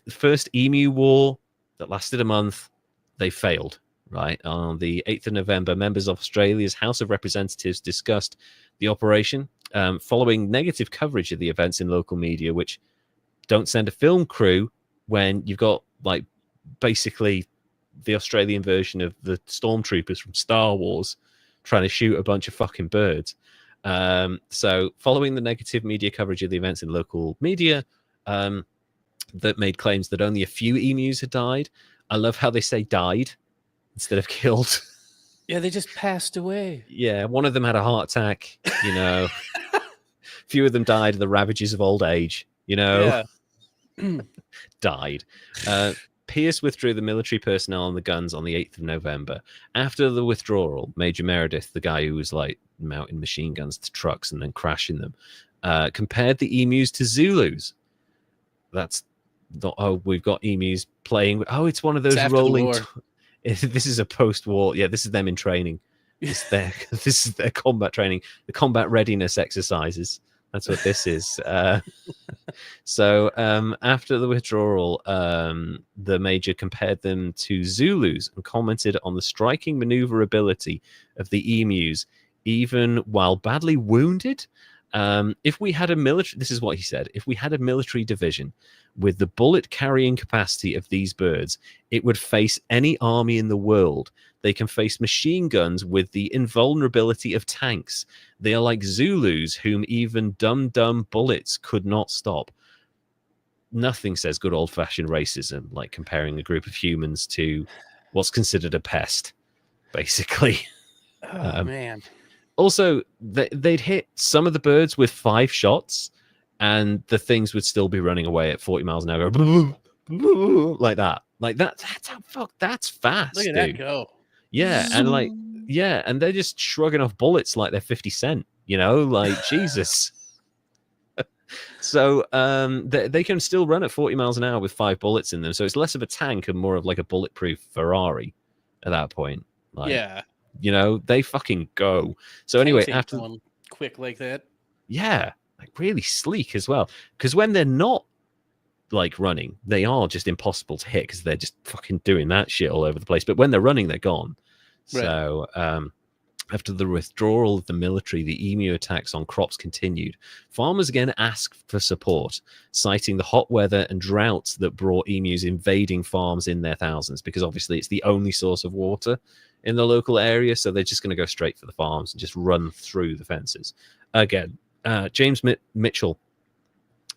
first Emu War that lasted a month, they failed, right? On the 8th of November, members of Australia's House of Representatives discussed the operation following negative coverage of the events in local media, which don't send a film crew when you've got like basically the Australian version of the stormtroopers from Star Wars trying to shoot a bunch of fucking birds. So following the negative media coverage of the events in local media, that made claims that only a few emus had died. I love how they say died instead of killed. Yeah, they just passed away. Yeah, one of them had a heart attack, you know. Few of them died of the ravages of old age, you know. Yeah. Died. Pierce withdrew the military personnel and the guns on the 8th of November. After the withdrawal, Major Meredith, the guy who was like mounting machine guns to trucks and then crashing them, compared the emus to Zulus. That's not, oh, we've got emus playing. Oh, it's one of those rolling. This is a post-war. Yeah, this is them in training. This is their combat training, the combat readiness exercises. That's what this is. So after the withdrawal, the major compared them to Zulus and commented on the striking maneuverability of the emus, even while badly wounded. If we had a military, this is what he said, if we had a military division with the bullet carrying capacity of these birds, it would face any army in the world. They can face machine guns with the invulnerability of tanks. They are like Zulus, whom even dumb bullets could not stop. Nothing says good old-fashioned racism like comparing a group of humans to what's considered a pest, basically. Oh, man. Also, they'd hit some of the birds with 5 shots, and the things would still be running away at 40 miles an hour, like that. Like that's how that's fast. Look at dude. that go. Yeah, and they're just shrugging off bullets like they're 50 Cent, you know, like Jesus. So they can still run at 40 miles an hour with 5 bullets in them. So it's less of a tank and more of like a bulletproof Ferrari at that point. Like, yeah. You know, they fucking go. So anyway, after quick like that. Yeah, like really sleek as well. Because when they're not like running, they are just impossible to hit because they're just fucking doing that shit all over the place. But when they're running, they're gone. Right. So after the withdrawal of the military, the emu attacks on crops continued. Farmers again asked for support, citing the hot weather and droughts that brought emus invading farms in their thousands, because obviously it's the only source of water in the local area, so they're just going to go straight for the farms and just run through the fences. Again, James Mitchell,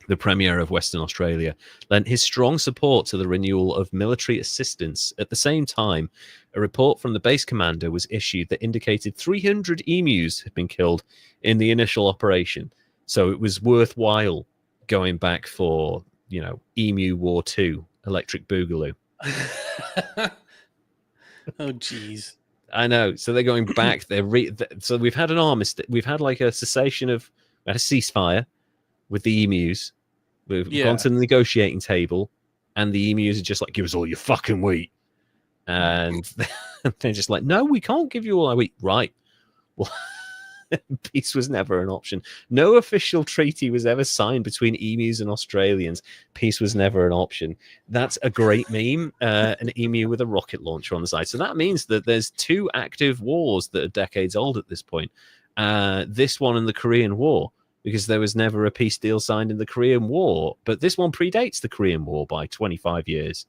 the Premier of Western Australia, lent his strong support to the renewal of military assistance. At the same time, a report from the base commander was issued that indicated 300 emus had been killed in the initial operation. So it was worthwhile going back for, you know, Emu War 2, Electric Boogaloo. Oh, geez. I know. So they're going back. So we've had an armistice. We've had like a cessation of a ceasefire with the emus. We've gone to the negotiating table, and the emus are just like, give us all your fucking wheat. And they're just like, no, we can't give you all our wheat. Right. Well, peace was never an option. No official treaty was ever signed between emus and Australians. Peace was never an option. That's a great meme. An emu with a rocket launcher on the side. So that means that there's 2 active wars that are decades old at this point. This one and the Korean War, because there was never a peace deal signed in the Korean War. But this one predates the Korean War by 25 years.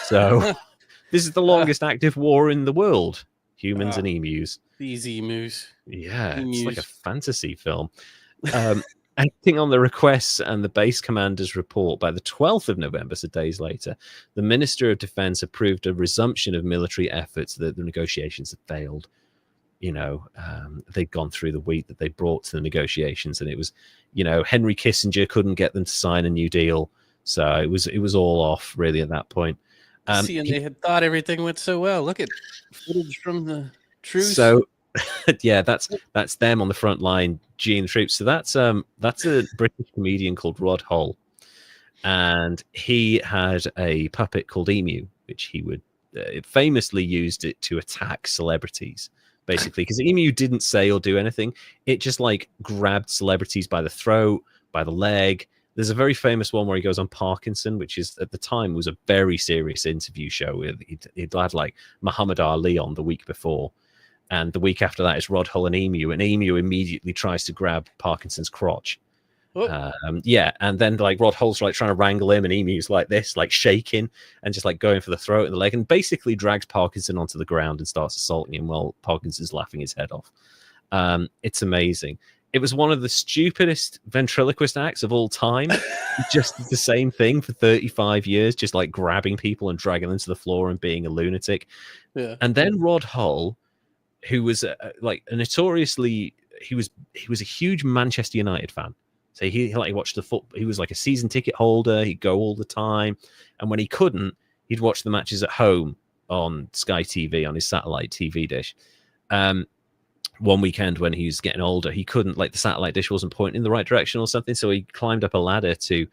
So this is the longest active war in the world. Humans and emus. These emus. Yeah, it's like a fantasy film. Acting on the requests and the base commander's report, by the 12th of November, so days later, the Minister of Defense approved a resumption of military efforts. The negotiations had failed. You know, they'd gone through the wheat that they brought to the negotiations, and it was, you know, Henry Kissinger couldn't get them to sign a new deal. So it was all off, really, at that point. And they had thought everything went so well. Look at footage from the truce. So, yeah, that's them on the front line, Gene troops. So that's a British comedian called Rod Hull, and he had a puppet called Emu, which he would famously used it to attack celebrities, basically, because Emu didn't say or do anything. It just like grabbed celebrities by the throat, by the leg. There's a very famous one where he goes on Parkinson, which is at the time was a very serious interview show. He'd had like Muhammad Ali on the week before. And the week after that is Rod Hull and Emu immediately tries to grab Parkinson's crotch. Yeah, and then like Rod Hull's like trying to wrangle him, and Emu's like this, like shaking and just like going for the throat and the leg, and basically drags Parkinson onto the ground and starts assaulting him while Parkinson's laughing his head off. It's amazing. It was one of the stupidest ventriloquist acts of all time. Just the same thing for 35 years, just like grabbing people and dragging them to the floor and being a lunatic. Yeah. And then Rod Hull, who was like a notoriously, he was a huge Manchester United fan. So he like watched the foot. He was like a season ticket holder. He'd go all the time, and when he couldn't, he'd watch the matches at home on Sky TV on his satellite TV dish. One weekend when he was getting older, he couldn't, like the satellite dish wasn't pointing in the right direction or something, so he climbed up a ladder to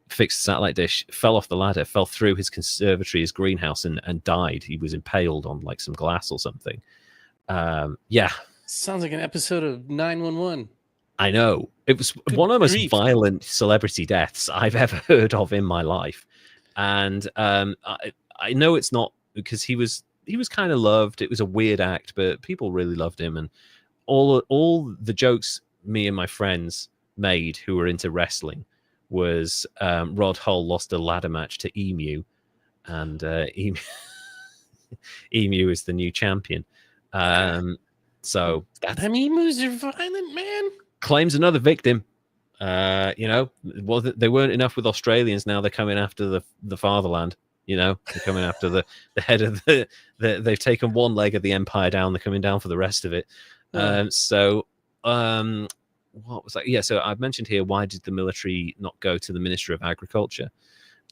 fix the satellite dish, fell off the ladder, fell through his conservatory, his greenhouse, and died. He was impaled on like some glass or something. Yeah. Sounds like an episode of 911. I know. It was one of the most violent celebrity deaths I've ever heard of in my life. And I know it's not because he was kind of loved. It was a weird act, but people really loved him. And all the jokes me and my friends made who were into wrestling was Rod Hull lost a ladder match to Emu, and Emu is the new champion. So that's, emus are violent, man. Claims another victim. Well, they weren't enough with Australians. Now they're coming after the fatherland. They're coming after the head of they've taken one leg of the empire down. They're coming down for the rest of it. What was that? Yeah. So I've mentioned here, why did the military not go to the Minister of Agriculture?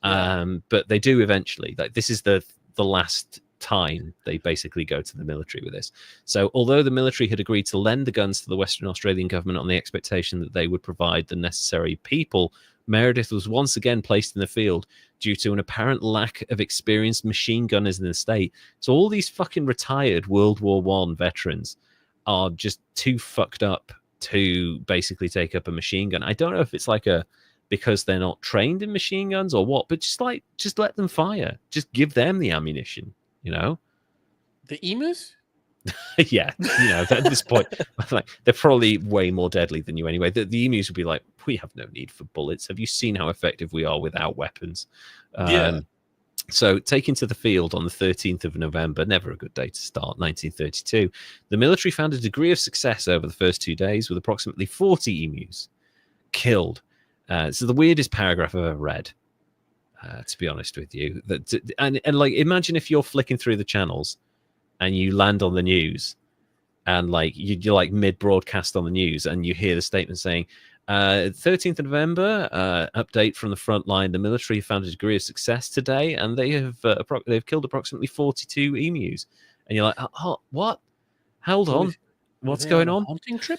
But they do eventually. Like, this is the last time they basically go to the military with this. So although the military had agreed to lend the guns to the Western Australian government on the expectation that they would provide the necessary people, Meredith was once again placed in the field due to an apparent lack of experienced machine gunners in the state. So all these fucking retired World War I veterans are just too fucked up to basically take up a machine gun. I don't know if it's like because they're not trained in machine guns or what, but just let them fire. Just give them the ammunition. The emus? Yeah, at this point, like, they're probably way more deadly than you anyway. The emus would be like, we have no need for bullets. Have you seen how effective we are without weapons? So taken to the field on the 13th of November, never a good day to start, 1932, the military found a degree of success over the first 2 days with approximately 40 emus killed. So the weirdest paragraph I've ever read. To be honest with you, and like, imagine if you're flicking through the channels and you land on the news, and like you're like mid broadcast on the news, and you hear the statement saying, 13th of November, update from the front line: the military found a degree of success today, and they have they've killed approximately 42 emus. And you're like, oh, what? Hold on, what's going on? Hunting trip?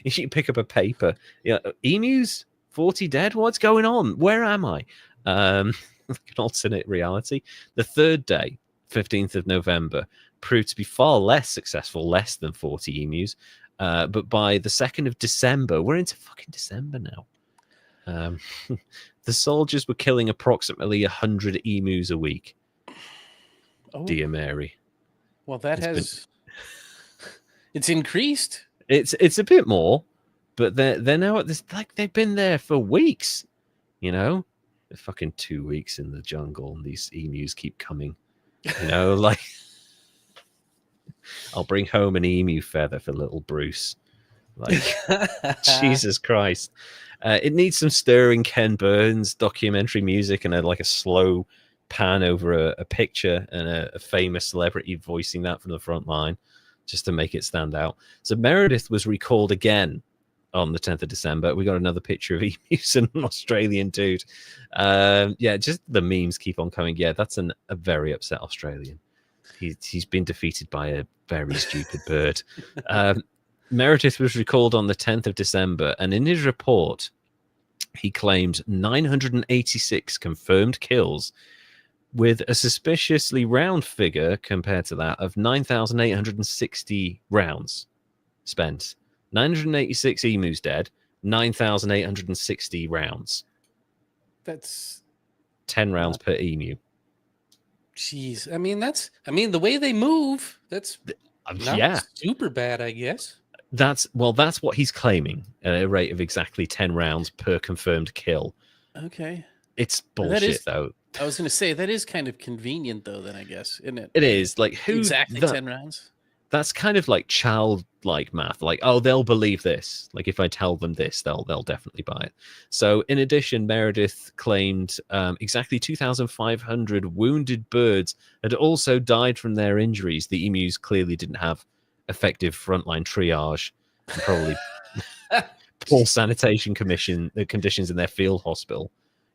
You should pick up a paper. Emus. 40 dead? What's going on? Where am I? An alternate reality. The third day, 15th of November, proved to be far less successful, less than 40 emus. But by the 2nd of December, we're into fucking December now. The soldiers were killing approximately 100 emus a week. Oh. Dear Mary. Well, it's increased. It's a bit more. But they're now at this, like, they've been there for weeks, They're fucking 2 weeks in the jungle, and these emus keep coming, like, I'll bring home an emu feather for little Bruce. Like, Jesus Christ. It needs some stirring Ken Burns documentary music and a slow pan over a picture and a famous celebrity voicing that from the front line just to make it stand out. So Meredith was recalled again on the 10th of December. We got another picture of emus and an Australian dude. Just the memes keep on coming. Yeah, that's a very upset Australian. He's been defeated by a very stupid bird. Meredith was recalled on the 10th of December, and in his report, he claimed 986 confirmed kills, with a suspiciously round figure compared to that of 9,860 rounds spent. 986 emus dead, 9,860 rounds. That's 10 rounds per emu. Jeez. The way they move, that's not super bad, I guess. That's what he's claiming, at a rate of exactly 10 rounds per confirmed kill. Okay. It's bullshit, though. I was going to say, that is kind of convenient, though, then, I guess, isn't it? It is. Like, who... Exactly 10 rounds? that's kind of like childlike math. Like, oh, they'll believe this. Like, if I tell them this, they'll definitely buy it. So, in addition, Meredith claimed exactly 2,500 wounded birds had also died from their injuries. The emus clearly didn't have effective frontline triage, and probably poor sanitation conditions in their field hospital.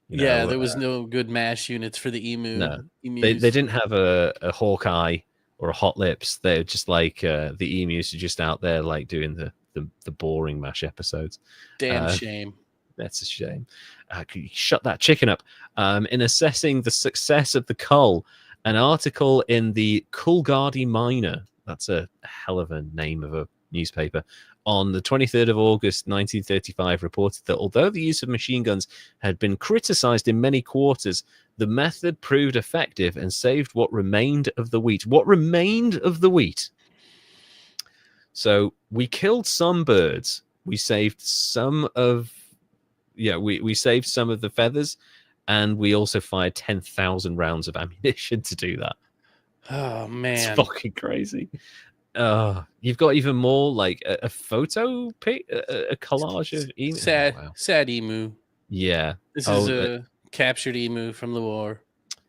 There was no good mash units for the emu. No, emus. they didn't have a Hawkeye or a Hot Lips. They're just like the emus are just out there like doing the boring MASH episodes. Damn shame. That's a shame. Could you shut that chicken up? In assessing the success of the cull, an article in the Coolgardie Miner, that's a hell of a name of a newspaper, on the 23rd of August 1935 reported that although the use of machine guns had been criticized in many quarters, the method proved effective and saved what remained of the wheat. What remained of the wheat? So we killed some birds. We saved some of... we saved some of the feathers, and we also fired 10,000 rounds of ammunition to do that. Oh, man. It's fucking crazy. You've got even more like a photo pic, a collage of emu. Sad emu. Yeah, this is a captured emu from the war.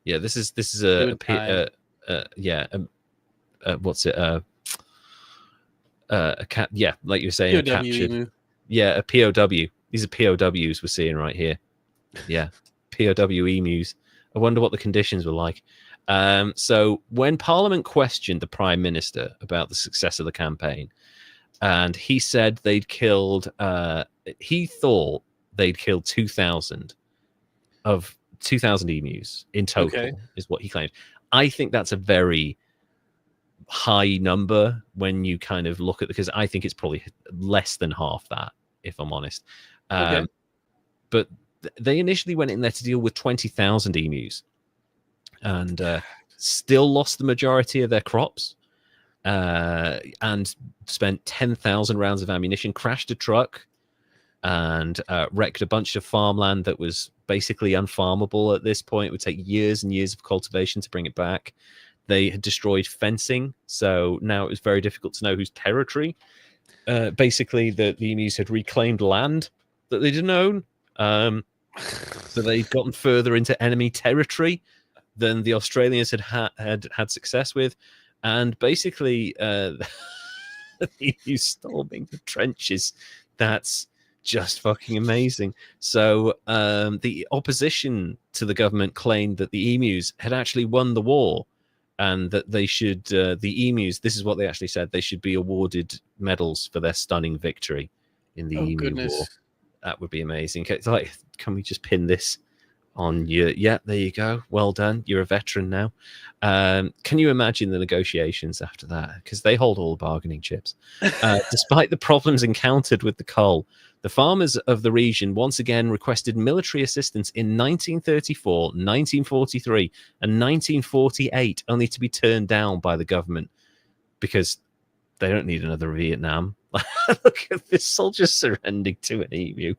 Yeah, this is a what's it? A cat. Yeah, like you were saying, POW a captured. Emu. Yeah, a POW. These are POWs we're seeing right here. Yeah, POW emus. I wonder what the conditions were like. So when Parliament questioned the Prime Minister about the success of the campaign, and he said they'd killed, he thought they'd killed 2,000 emus in total, is what he claimed. I think that's a very high number when you kind of look at, because I think it's probably less than half that, if I'm honest. But they initially went in there to deal with 20,000 emus. And still lost the majority of their crops, and spent 10,000 rounds of ammunition, crashed a truck, and wrecked a bunch of farmland that was basically unfarmable at this point. It would take years and years of cultivation to bring it back. They had destroyed fencing, so now it was very difficult to know whose territory. Basically, the emus had reclaimed land that they didn't own, so they'd gotten further into enemy territory than the Australians had success with, and basically the emus storming the trenches. That's just fucking amazing. So the opposition to the government claimed that the emus had actually won the war, and that they should, the emus, this is what they actually said, they should be awarded medals for their stunning victory in the Emu War. That would be amazing. It's like, can we just pin this on your... Yeah, there you go. Well done. You're a veteran now. Can you imagine the negotiations after that? Because they hold all the bargaining chips. Despite the problems encountered with the cull, the farmers of the region once again requested military assistance in 1934, 1943, and 1948, only to be turned down by the government because they don't need another Vietnam. Look at this soldier surrendering to an emu.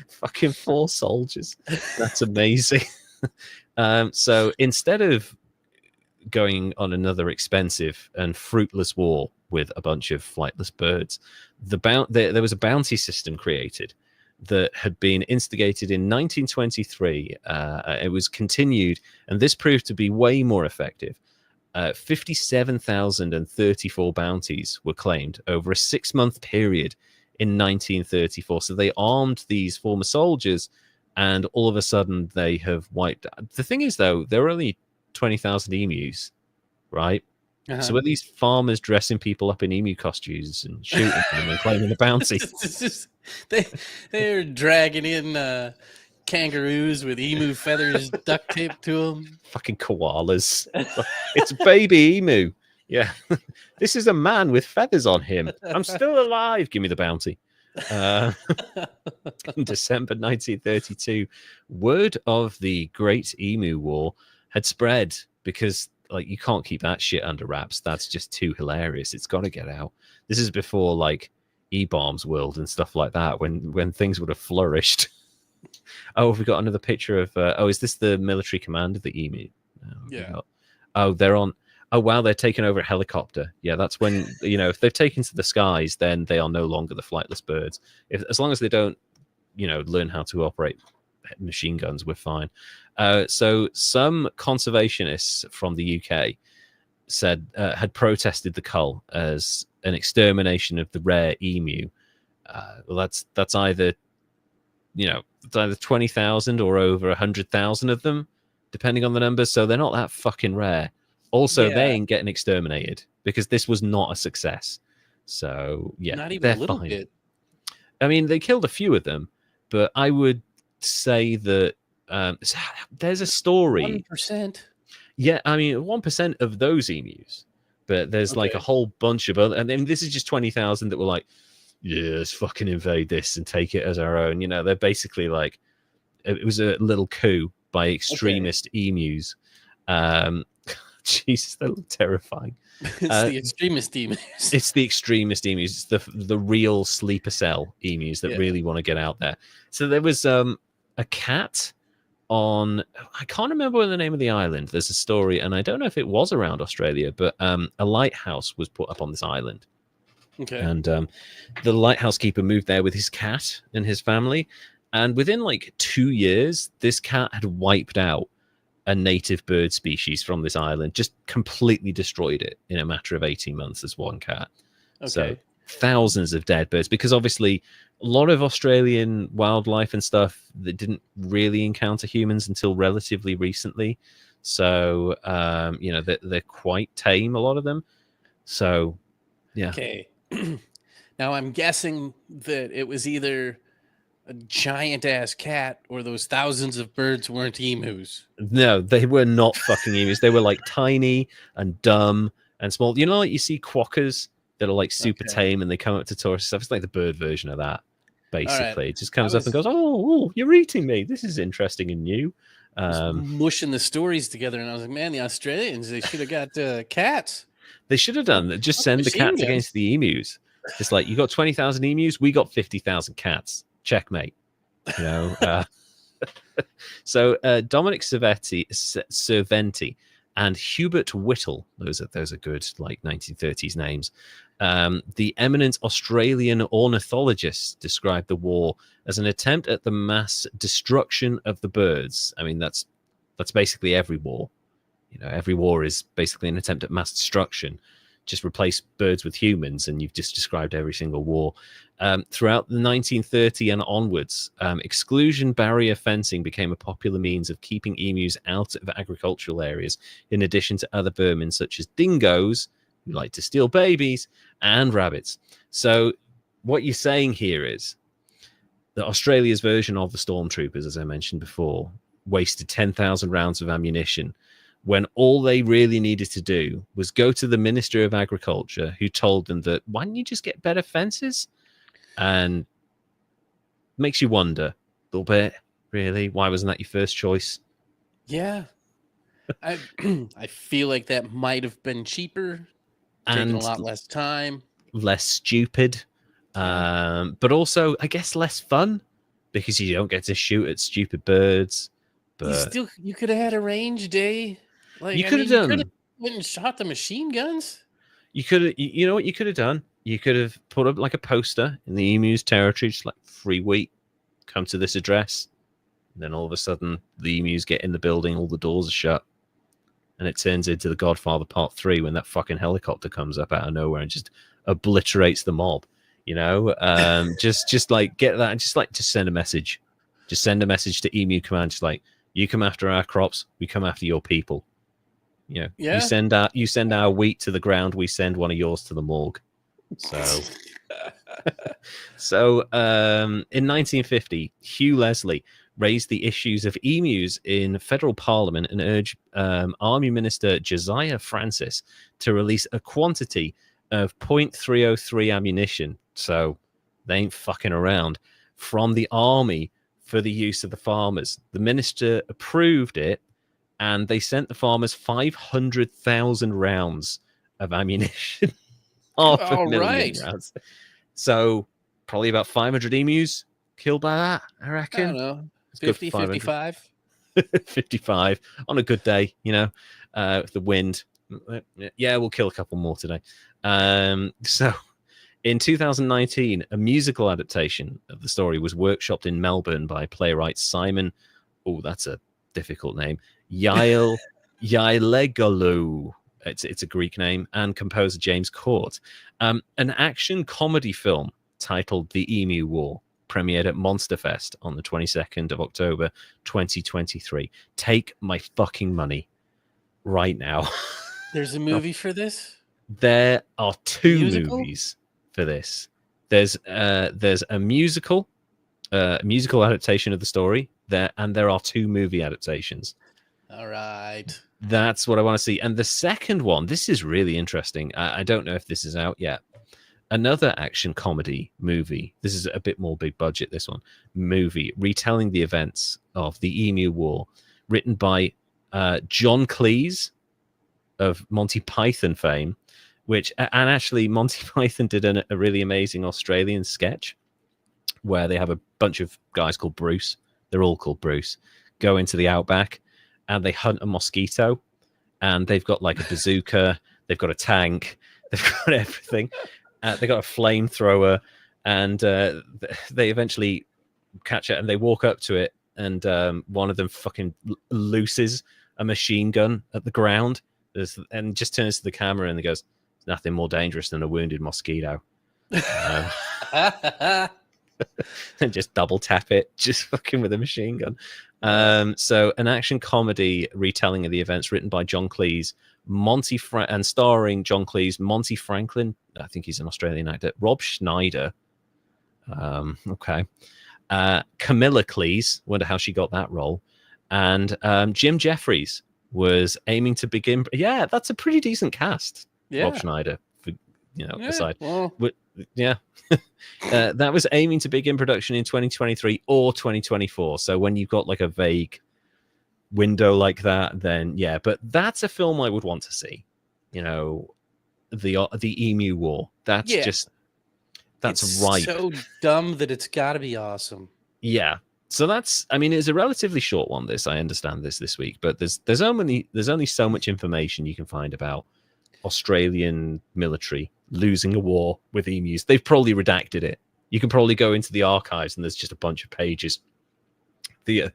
Fucking 4 soldiers. That's amazing. So instead of going on another expensive and fruitless war with a bunch of flightless birds, there was a bounty system created that had been instigated in 1923. It was continued, and this proved to be way more effective. 57,034 bounties were claimed over a 6-month period in 1934. So they armed these former soldiers, and all of a sudden they have wiped. The thing is, though, there were only 20,000 emus, right? So were these farmers dressing people up in emu costumes and shooting them and claiming the bounty? They're dragging in kangaroos with emu feathers duct taped to them. Fucking koalas. It's a baby emu. Yeah. This is a man with feathers on him. I'm still alive. Give me the bounty. In December 1932, word of the Great Emu War had spread because, like, you can't keep that shit under wraps. That's just too hilarious. It's got to get out. This is before, like, E-Bombs World and stuff like that, when things would have flourished. Oh, have we got another picture of... is this the military command of the emu? Yeah. Oh, they're on... Oh wow, they're taking over a helicopter. Yeah, that's when, if they've taken to the skies, then they are no longer the flightless birds. As long as they don't, learn how to operate machine guns, we're fine. So some conservationists from the UK said had protested the cull as an extermination of the rare emu. Well, that's either it's either 20,000 or over 100,000 of them, depending on the numbers. So they're not that fucking rare. Also, they ain't getting exterminated because this was not a success. So yeah, not even they're a little fine. bit. I mean, they killed a few of them, but I would say that there's a story. 1%. Yeah, I mean, 1% of those emus, but there's like a whole bunch of other. And then this is just 20,000 that were like, yeah, let's fucking invade this and take it as our own. They're basically like, it was a little coup by extremist emus. Jesus, they look terrifying. It's the extremist emus. It's the extremist emus. It's the real sleeper cell emus that really want to get out there. So there was a cat on, I can't remember the name of the island. There's a story, and I don't know if it was around Australia, but a lighthouse was put up on this island. Okay. And the lighthouse keeper moved there with his cat and his family. And within like 2 years, this cat had wiped out a native bird species from this island, just completely destroyed it in a matter of 18 months as one cat. Okay. So thousands of dead birds, because obviously a lot of Australian wildlife and stuff that didn't really encounter humans until relatively recently. So, they're quite tame, a lot of them. So, yeah. Okay. Now I'm guessing that it was either a giant ass cat or those thousands of birds weren't emus. No, they were not fucking emus. They were like tiny and dumb and small. Like you see quokkas that are like super tame and they come up to tourist stuff. It's like the bird version of that, basically. It just comes up and goes, oh, you're eating me. This is interesting and new. Mushing the stories together, and I was like, man, the Australians, they should have got cats. They should have done that. Just send the cats against the emus. It's like, you got 20,000 emus, we got 50,000 cats. Checkmate. So Dominic Cerventi and Hubert Whittle, those are good, like 1930s names. The eminent Australian ornithologists described the war as an attempt at the mass destruction of the birds. I mean, that's basically every war. Every war is basically an attempt at mass destruction. Just replace birds with humans, and you've just described every single war. Throughout the 1930 and onwards, exclusion barrier fencing became a popular means of keeping emus out of agricultural areas, in addition to other vermin such as dingoes, who like to steal babies, and rabbits. So what you're saying here is that Australia's version of the stormtroopers, as I mentioned before, wasted 10,000 rounds of ammunition when all they really needed to do was go to the Minister of Agriculture, who told them that, why don't you just get better fences? And makes you wonder a little bit, really. Why wasn't that your first choice? Yeah. I feel like that might have been cheaper, taking a lot less time. Less stupid. But also, I guess, less fun, because you don't get to shoot at stupid birds. But you could have had a range day. Like, you could have done. You could have went and shot the machine guns. You could have. You know what you could have done? You could have put up like a poster in the emu's territory, just like free wheat. Come to this address. And then all of a sudden, the emus get in the building, all the doors are shut, and it turns into The Godfather Part 3 when that fucking helicopter comes up out of nowhere and just obliterates the mob. Just like get that, and just send a message. Just send a message to Emu Command, just like, you come after our crops, we come after your people. You send our wheat to the ground, we send one of yours to the morgue. So, in 1950, Hugh Leslie raised the issues of emus in federal parliament and urged Army Minister Josiah Francis to release a quantity of .303 ammunition. So they ain't fucking around, from the army for the use of the farmers. The minister approved it, and they sent the farmers 500,000 rounds of ammunition. Half a million rounds. So probably about 500 emus killed by that, I reckon. I don't know. 50, 55? 55 on a good day, with the wind. Yeah, we'll kill a couple more today. So in 2019, a musical adaptation of the story was workshopped in Melbourne by playwright Simon. Oh, that's a difficult name. Yailegolu. It's a Greek name, and composer James Court. An action comedy film titled The Emu War premiered at Monsterfest on the 22nd of October 2023. Take my fucking money right now. There's a movie for this? There are two Musical? movies for this. There's a musical adaptation of the story there, and there are two movie adaptations. All right. That's what I want to see. And the second one, this is really interesting. I don't know if this is out yet. Another action comedy movie. This is a bit more big budget, this one. Movie retelling the events of the Emu War, written by John Cleese of Monty Python fame, and actually Monty Python did a really amazing Australian sketch where they have a bunch of guys called Bruce. They're all called Bruce. Go into the outback and they hunt a mosquito, and they've got like a bazooka, they've got a tank, they've got everything. They got a flamethrower, and they eventually catch it, and they walk up to it, and one of them fucking looses a machine gun at the ground, and just turns to the camera and goes, "There's nothing more dangerous than a wounded mosquito." And just double tap it, just fucking with a machine gun. So an action comedy retelling of the events written by John Cleese, and starring John Cleese, Monty Franklin, I think he's an Australian actor, Rob Schneider, okay, Camilla Cleese, wonder how she got that role, and Jim Jeffries was aiming to begin. Yeah, that's a pretty decent cast. Yeah. Rob Schneider, aside. Well. Yeah. That was aiming to begin production in 2023 or 2024. So when you've got like a vague window like that, then yeah. But that's a film I would want to see. The Emu War. That's it's right. So dumb that it's got to be awesome. Yeah. So it's a relatively short one. I understand this week, but there's only so much information you can find about Australian military losing a war with emus. They've probably redacted it. You can probably go into the archives and there's just a bunch of pages. The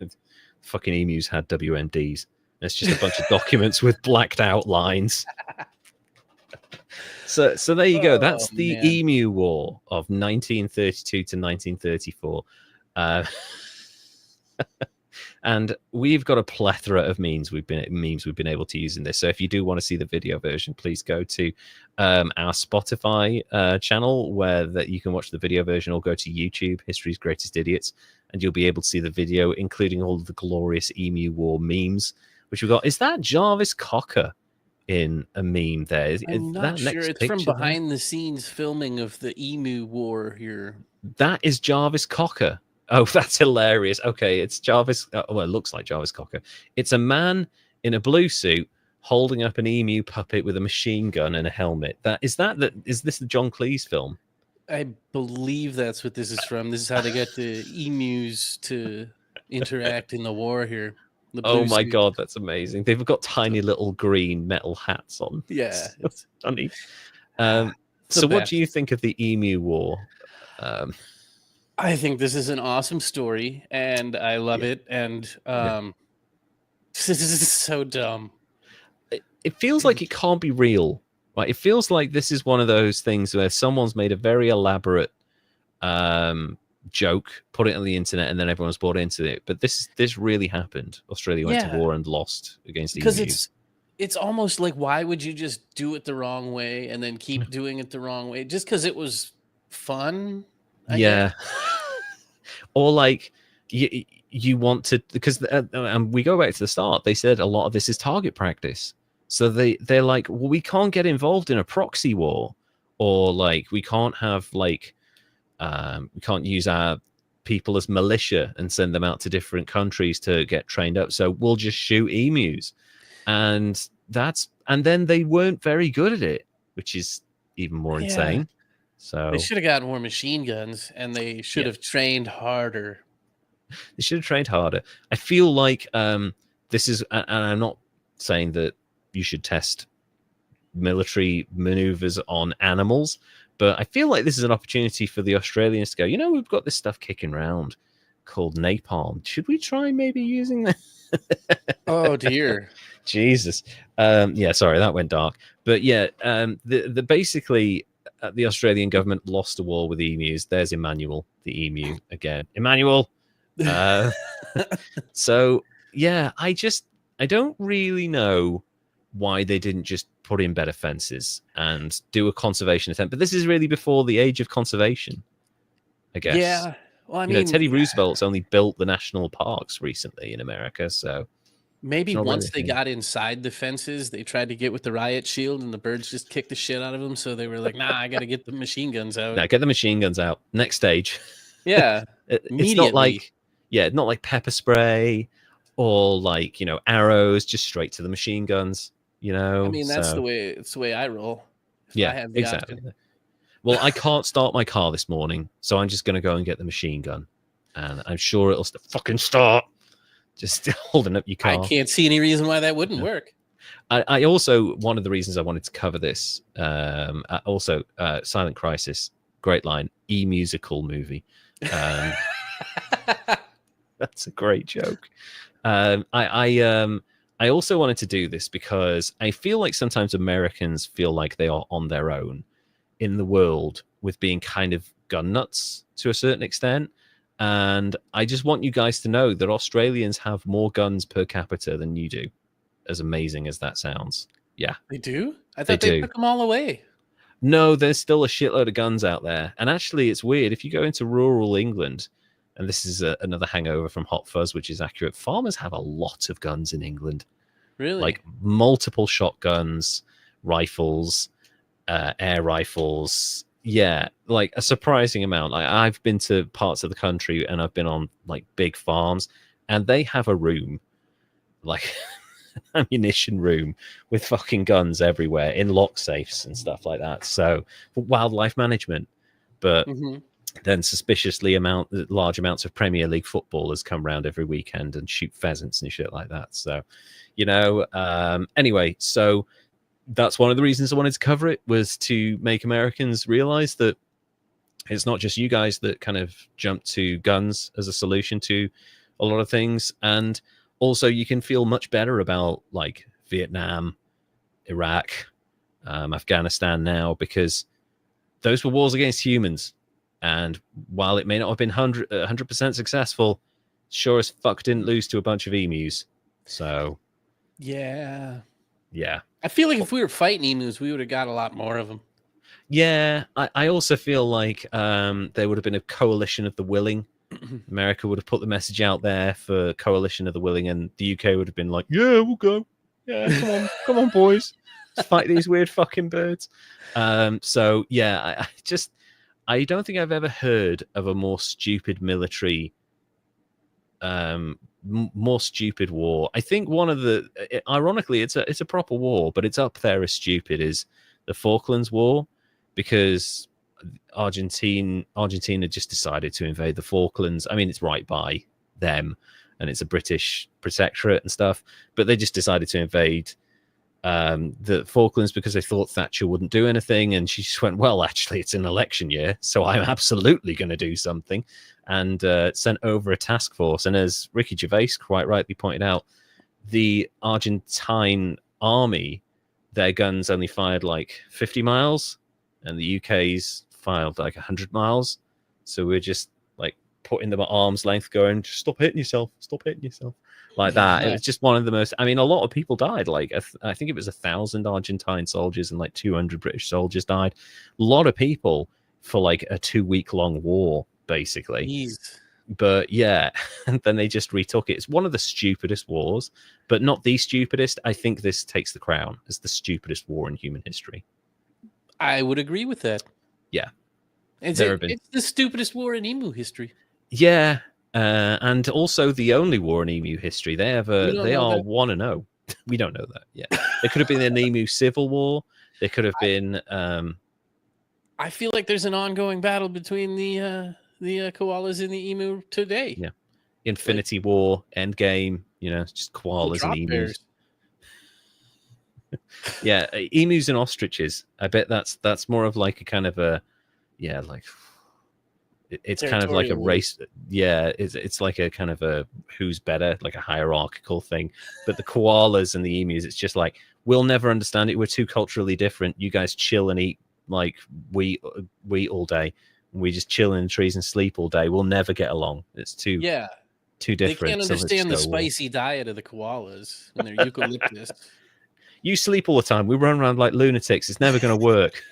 fucking emus had WMDs. It's just a bunch of documents with blacked out lines. So there you go. That's the Emu War of 1932 to 1934. And we've got a plethora of memes we've been able to use in this. So if you do want to see the video version, please go to our Spotify channel where you can watch the video version, or go to YouTube, History's Greatest Idiots, and you'll be able to see the video, including all of the glorious Emu War memes, which we've got. Is that Jarvis Cocker in a meme there? I'm not sure. It's from behind the scenes filming of the Emu War here. That is Jarvis Cocker. Oh, that's hilarious. Okay, it's Jarvis. Well, it looks like Jarvis Cocker. It's a man in a blue suit holding up an emu puppet with a machine gun and a helmet. Is this the John Cleese film? I believe that's what this is from. This is how they get the emus to interact in the war here. Oh my God, that's amazing. They've got tiny little green metal hats on. Yeah. It's funny. So what do you think of the Emu War? I think this is an awesome story, and I love it. And this is so dumb. It feels like it can't be real. Right? It feels like this is one of those things where someone's made a very elaborate joke, put it on the internet, and then everyone's bought into it. But this really happened. Australia went to war and lost against the emus. Because it's almost like, why would you just do it the wrong way and then keep doing it the wrong way just because it was fun? I guess. Or like you want to, because and we go back to the start. They said a lot of this is target practice. So they're like, well, we can't get involved in a proxy war, or like we can't have like we can't use our people as militia and send them out to different countries to get trained up. So we'll just shoot emus, and then they weren't very good at it, which is even more insane. So they should have gotten more machine guns, and they should have trained harder. They should have trained harder. I feel like this is, and I'm not saying that you should test military maneuvers on animals. But I feel like this is an opportunity for the Australians to go, we've got this stuff kicking around called napalm. Should we try maybe using that? Oh, dear. Jesus. Yeah, sorry, that went dark. But yeah, the basically the Australian government lost a war with emus. There's Emmanuel, the emu again. Emmanuel. So yeah, I don't really know why they didn't just put in better fences and do a conservation attempt. But this is really before the age of conservation, I guess. Yeah. Well, I mean, Teddy Roosevelt's only built the national parks recently in America, so maybe once they really got inside the fences, they tried to get with the riot shield, and the birds just kicked the shit out of them. So they were like, "Nah, I got to get the machine guns out." now get the machine guns out. Next stage. Yeah, It's not like not like pepper spray or like arrows, just straight to the machine guns. I mean, that's the way I roll. If I have the exactly. option. Well, I can't start my car this morning, so I'm just going to go and get the machine gun, and I'm sure it'll fucking start. Just holding up your car. I can't see any reason why that wouldn't work. I also, one of the reasons I wanted to cover this, also Silent Crisis, great line, musical movie. That's a great joke. I also wanted to do this because I feel like sometimes Americans feel like they are on their own in the world with being kind of gun nuts to a certain extent. And I just want you guys to know that Australians have more guns per capita than you do, as amazing as that sounds. Yeah. They do? I thought they took them all away. No, there's still a shitload of guns out there. And actually, it's weird. If you go into rural England, and this is another hangover from Hot Fuzz, which is accurate, farmers have a lot of guns in England. Really? Like multiple shotguns, rifles, air rifles. Yeah, like a surprising amount. I've been to parts of the country and I've been on like big farms, and they have a room, like ammunition room with fucking guns everywhere in lock safes and stuff like that. So for wildlife management. But then suspiciously large amounts of Premier League footballers come around every weekend and shoot pheasants and shit like that. So, anyway, so that's one of the reasons I wanted to cover it, was to make Americans realize that it's not just you guys that kind of jump to guns as a solution to a lot of things. And also you can feel much better about like Vietnam, Iraq, Afghanistan now, because those were wars against humans. And while it may not have been 100% successful, sure as fuck didn't lose to a bunch of emus. So yeah. I feel like if we were fighting emus, we would have got a lot more of them. Yeah, I also feel like there would have been a coalition of the willing. America would have put the message out there for coalition of the willing, and the UK would have been like, yeah, we'll go. Yeah, come on, boys. Let's fight these weird fucking birds. So, yeah, I don't think I've ever heard of a more stupid military more stupid war. I think one of the ironically it's a proper war, but it's up there as stupid, is the Falklands War, because Argentina just decided to invade the Falklands. I mean, it's right by them and it's a British protectorate and stuff, but they just decided to invade the Falklands because they thought Thatcher wouldn't do anything, and she just went, well, actually it's an election year, so I'm absolutely going to do something, and sent over a task force. And as Ricky Gervais quite rightly pointed out, the Argentine army, their guns only fired like 50 miles and the UK's fired like 100 miles, so we're just like putting them at arm's length going, stop hitting yourself like that. It was just one of the most, I mean, a lot of people died. Like I think it was 1,000 Argentine soldiers and like 200 British soldiers died. A lot of people for like a 2-week long war, basically. Jeez. But yeah, and then they just retook it. It's one of the stupidest wars, but not the stupidest. I think this takes the crown as the stupidest war in human history. I would agree with that. Yeah. It's the stupidest war in emu history. Yeah. And also the only war in emu history. They are 1-0. We don't know that. Yeah. There could have been an emu civil war. There could have been I feel like there's an ongoing battle between the koalas and the emu today. Yeah. Infinity War, Endgame, just koalas and emus. Yeah, emus and ostriches. I bet that's more of like a kind of a, yeah, like it's kind of like a Territorial war. race. Yeah, it's like a kind of a who's better, like a hierarchical thing. But the koalas and the emus, it's just like, we'll never understand it. We're too culturally different. You guys chill and eat like wheat all day. We just chill in the trees and sleep all day. We'll never get along. It's too Yeah, they different. can't So let's understand the just go war. spicy diet of the koalas and their eucalyptus. You sleep all the time. We run around like lunatics. It's never going to work.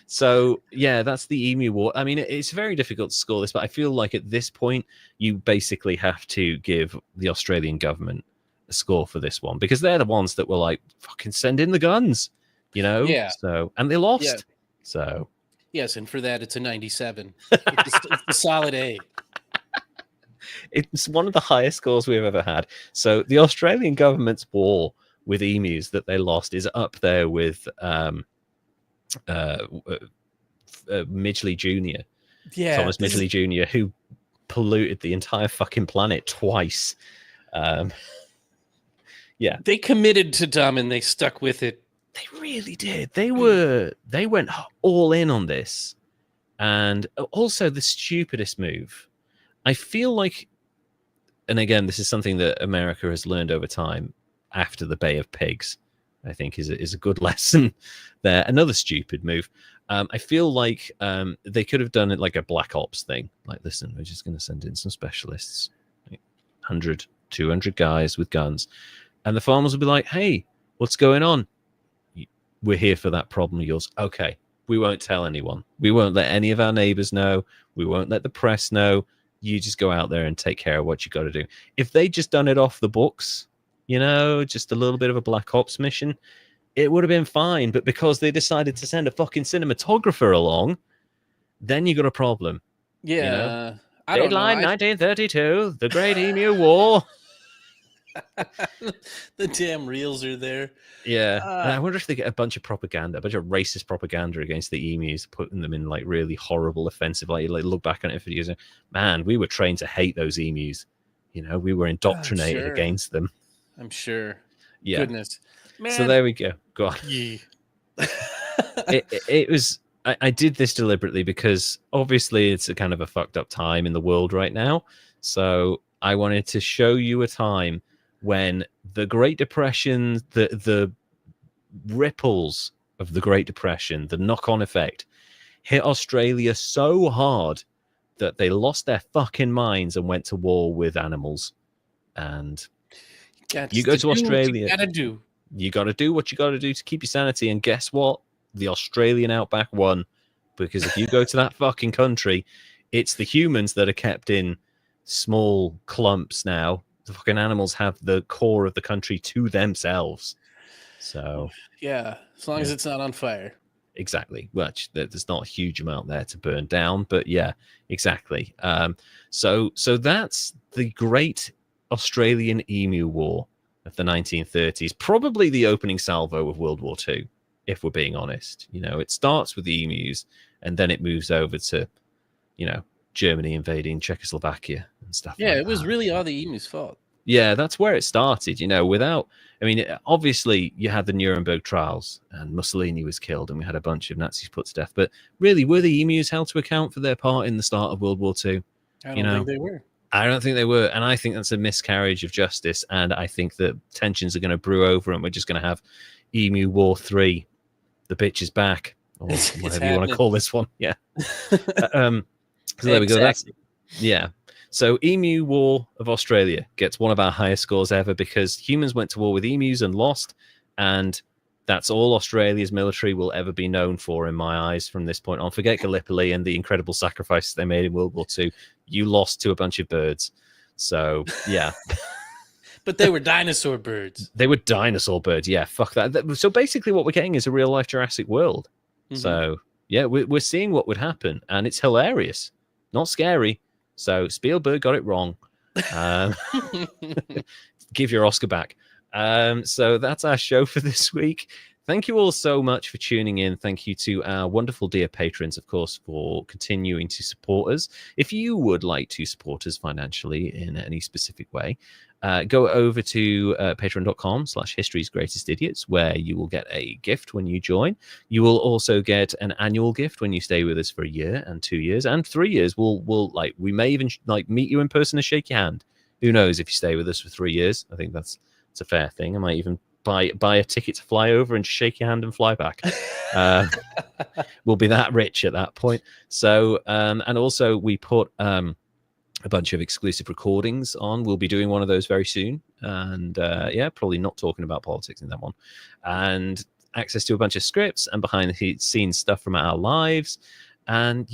So yeah, that's the Emu War. I mean, it's very difficult to score this, but I feel like at this point you basically have to give the Australian government a score for this one, because they're the ones that were like, fucking send in the guns, you know. Yeah. So, and they lost. Yeah. So Yes, and for that it's a 97. It's a solid A. it's one of the highest scores we've ever had. So the Australian government's war with emus that they lost is up there with Midgley Jr. Yeah, Thomas Midgley Jr., who polluted the entire fucking planet twice. Yeah, they committed to dumb and they stuck with it. they really did. They went all in on this. And also the stupidest move, I feel like, and again, this is something that America has learned over time after the Bay of Pigs, I think is a good lesson there. Another stupid move. I feel like they could have done it like a Black Ops thing. Like, listen, we're just going to send in some specialists, 100, 200 guys with guns. And the farmers will be like, hey, what's going on? We're here for that problem of yours. Okay, we won't tell anyone. We won't let any of our neighbors know. We won't let the press know. You just go out there and take care of what you got to do. If they just done it off the books, you know, just a little bit of a Black Ops mission, it would have been fine. But because they decided to send a fucking cinematographer along, then you got a problem. Yeah. You know? I don't know. Deadline 1932, the Great Emu War. The damn reels are there. Yeah. And I wonder if they get a bunch of propaganda, a bunch of racist propaganda against the emus, putting them in like really horrible, offensive, like look back on it for years. Man, we were trained to hate those emus. You know, we were indoctrinated against them. I'm sure. Yeah. Goodness. Man. So there we go. Go on. Yeah. it was, I did this deliberately because obviously it's a kind of a fucked up time in the world right now. So I wanted to show you a time when the Great Depression, the ripples of the Great Depression, the knock-on effect, hit Australia so hard that they lost their fucking minds and went to war with animals. And you go to Australia, you got to do what you got to do to keep your sanity. And guess what? The Australian outback won, because if you go to that fucking country, it's the humans that are kept in small clumps now. The fucking animals have the core of the country to themselves. So yeah, as long as it's not on fire. Exactly. Well, there's not a huge amount there to burn down, but yeah, exactly. So that's the Great Australian Emu War of the 1930s. Probably the opening salvo of World War II, if we're being honest. You know, it starts with the emus, and then it moves over to, you know, Germany invading Czechoslovakia and stuff. Yeah, like it was that. really all the emus' fault. Yeah, that's where it started, you know, without, I mean, obviously you had the Nuremberg trials and Mussolini was killed and we had a bunch of Nazis put to death, but really, were the emus held to account for their part in the start of World War II? I don't think they were. I don't think they were, and I think that's a miscarriage of justice, and I think that tensions are going to brew over and we're just going to have Emu War 3, the bitch is back, or whatever you want to call this one. Yeah. So there we go. That's, yeah. So Emu War of Australia gets one of our highest scores ever because humans went to war with emus and lost, and that's all Australia's military will ever be known for in my eyes from this point on. Forget Gallipoli and the incredible sacrifices they made in World War II. You lost to a bunch of birds. So, yeah. But they were dinosaur birds. They were dinosaur birds. Yeah, fuck that. So basically what we're getting is a real-life Jurassic World. Mm-hmm. So, yeah, we're seeing what would happen, and it's hilarious. Not scary. So Spielberg got it wrong. Give your Oscar back. So that's our show for this week. Thank you all so much for tuning in. Thank you to our wonderful dear patrons, of course, for continuing to support us. If you would like to support us financially in any specific way, go over to patreon.com/history's greatest idiots, where you will get a gift when you join. You will also get an annual gift when you stay with us for a year and 2 years and 3 years. We may even meet you in person and shake your hand. Who knows if you stay with us for 3 years? I think it's a fair thing. I might even buy a ticket to fly over and shake your hand and fly back. We'll be that rich at that point. So and also we put a bunch of exclusive recordings on. We'll be doing one of those very soon. And probably not talking about politics in that one. And access to a bunch of scripts and behind the scenes stuff from our lives. And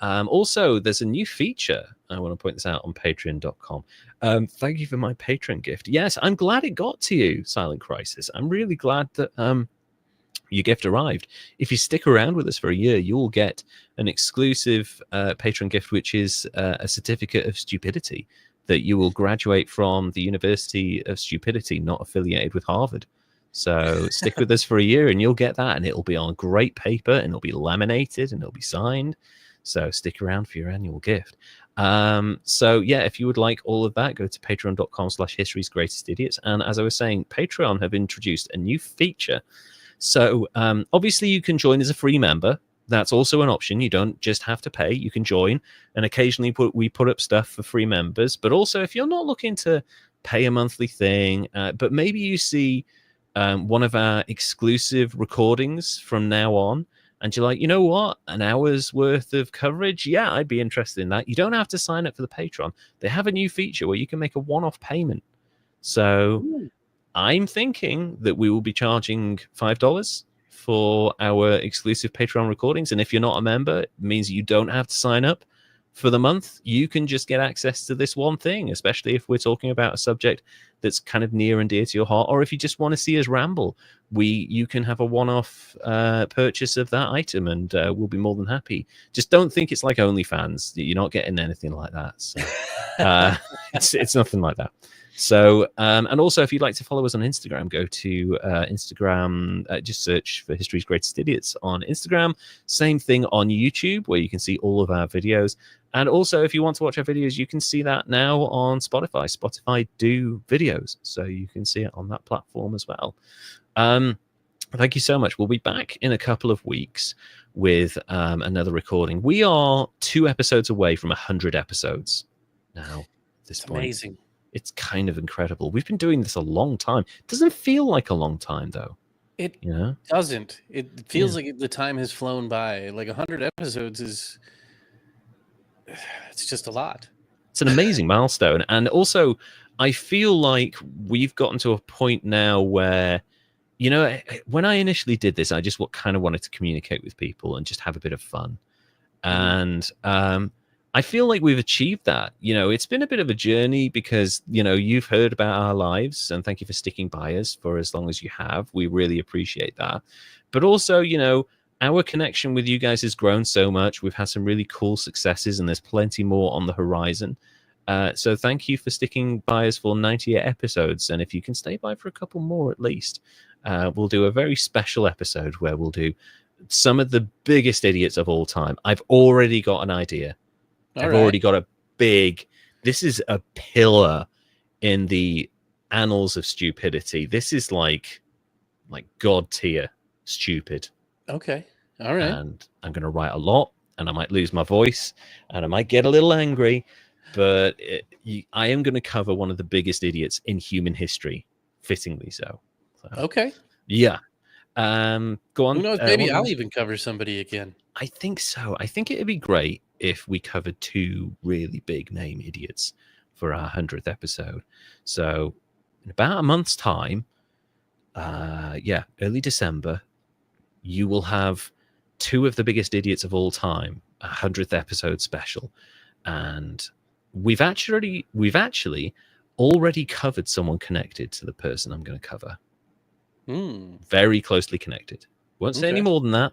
also there's a new feature. I want to point this out on patreon.com. Thank you for my Patreon gift. Yes, I'm glad it got to you, Silent Crisis. I'm really glad that your gift arrived. If you stick around with us for a year, you'll get an exclusive Patreon gift, which is a certificate of stupidity that you will graduate from the University of Stupidity, not affiliated with Harvard. So stick with us for a year and you'll get that, and it'll be on great paper and it'll be laminated and it'll be signed. So stick around for your annual gift. If you would like all of that, go to patreon.com/history's greatest idiots. And as I was saying, Patreon have introduced a new feature. So obviously you can join as a free member. That's also an option. You don't just have to pay. You can join, and occasionally we put up stuff for free members. But also, if you're not looking to pay a monthly thing, but maybe you see one of our exclusive recordings from now on, and you're like, you know what, an hour's worth of coverage? Yeah, I'd be interested in that. You don't have to sign up for the Patreon. They have a new feature where you can make a one-off payment. So I'm thinking that we will be charging $5 for our exclusive Patreon recordings. And if you're not a member, it means you don't have to sign up for the month. You can just get access to this one thing, especially if we're talking about a subject that's kind of near and dear to your heart. Or if you just want to see us ramble, you can have a one-off purchase of that item, and we'll be more than happy. Just don't think it's like OnlyFans. You're not getting anything like that. So, it's nothing like that. So, and also, if you'd like to follow us on Instagram, go to Instagram, just search for History's Greatest Idiots on Instagram. Same thing on YouTube, where you can see all of our videos. And also, if you want to watch our videos, you can see that now on Spotify. Spotify do videos, so you can see it on that platform as well. Thank you so much. We'll be back in a couple of weeks with another recording. We are 2 episodes away from 100 episodes now at this point. Amazing. It's kind of incredible. We've been doing this a long time. It doesn't feel like a long time, though. It doesn't. It feels like the time has flown by. Like 100 episodes it's just a lot. It's an amazing milestone. And also, I feel like we've gotten to a point now where, when I initially did this, I just kind of wanted to communicate with people and just have a bit of fun. And I feel like we've achieved that. It's been a bit of a journey because, you've heard about our lives, and thank you for sticking by us for as long as you have. We really appreciate that. But also, our connection with you guys has grown so much. We've had some really cool successes, and there's plenty more on the horizon. So thank you for sticking by us for 98 episodes. And if you can stay by for a couple more at least, we'll do a very special episode where we'll do some of the biggest idiots of all time. I've already got an idea. Already got this is a pillar in the annals of stupidity. This is like God tier stupid. Okay. All right. And I'm going to write a lot, and I might lose my voice, and I might get a little angry, but I am going to cover one of the biggest idiots in human history, fittingly so. Okay. Yeah. Go on. Who knows? Maybe I'll even cover somebody again. I think so. I think it'd be great if we covered 2 really big name idiots for our 100th episode. So in about a month's time, early December, you will have 2 of the biggest idiots of all time, a 100th episode special. And we've actually already covered someone connected to the person I'm going to cover. Very closely connected. Won't say any more than that,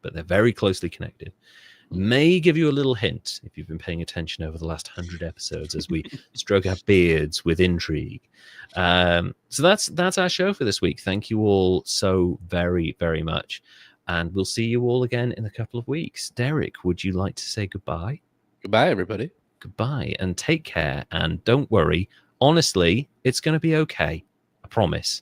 but they're very closely connected. May give you a little hint if you've been paying attention over the last 100 episodes as we stroke our beards with intrigue. So that's our show for this week. Thank you all so very, very much. And we'll see you all again in a couple of weeks. Derek, would you like to say goodbye? Goodbye, everybody. Goodbye, and take care. And don't worry, honestly, it's going to be okay. I promise.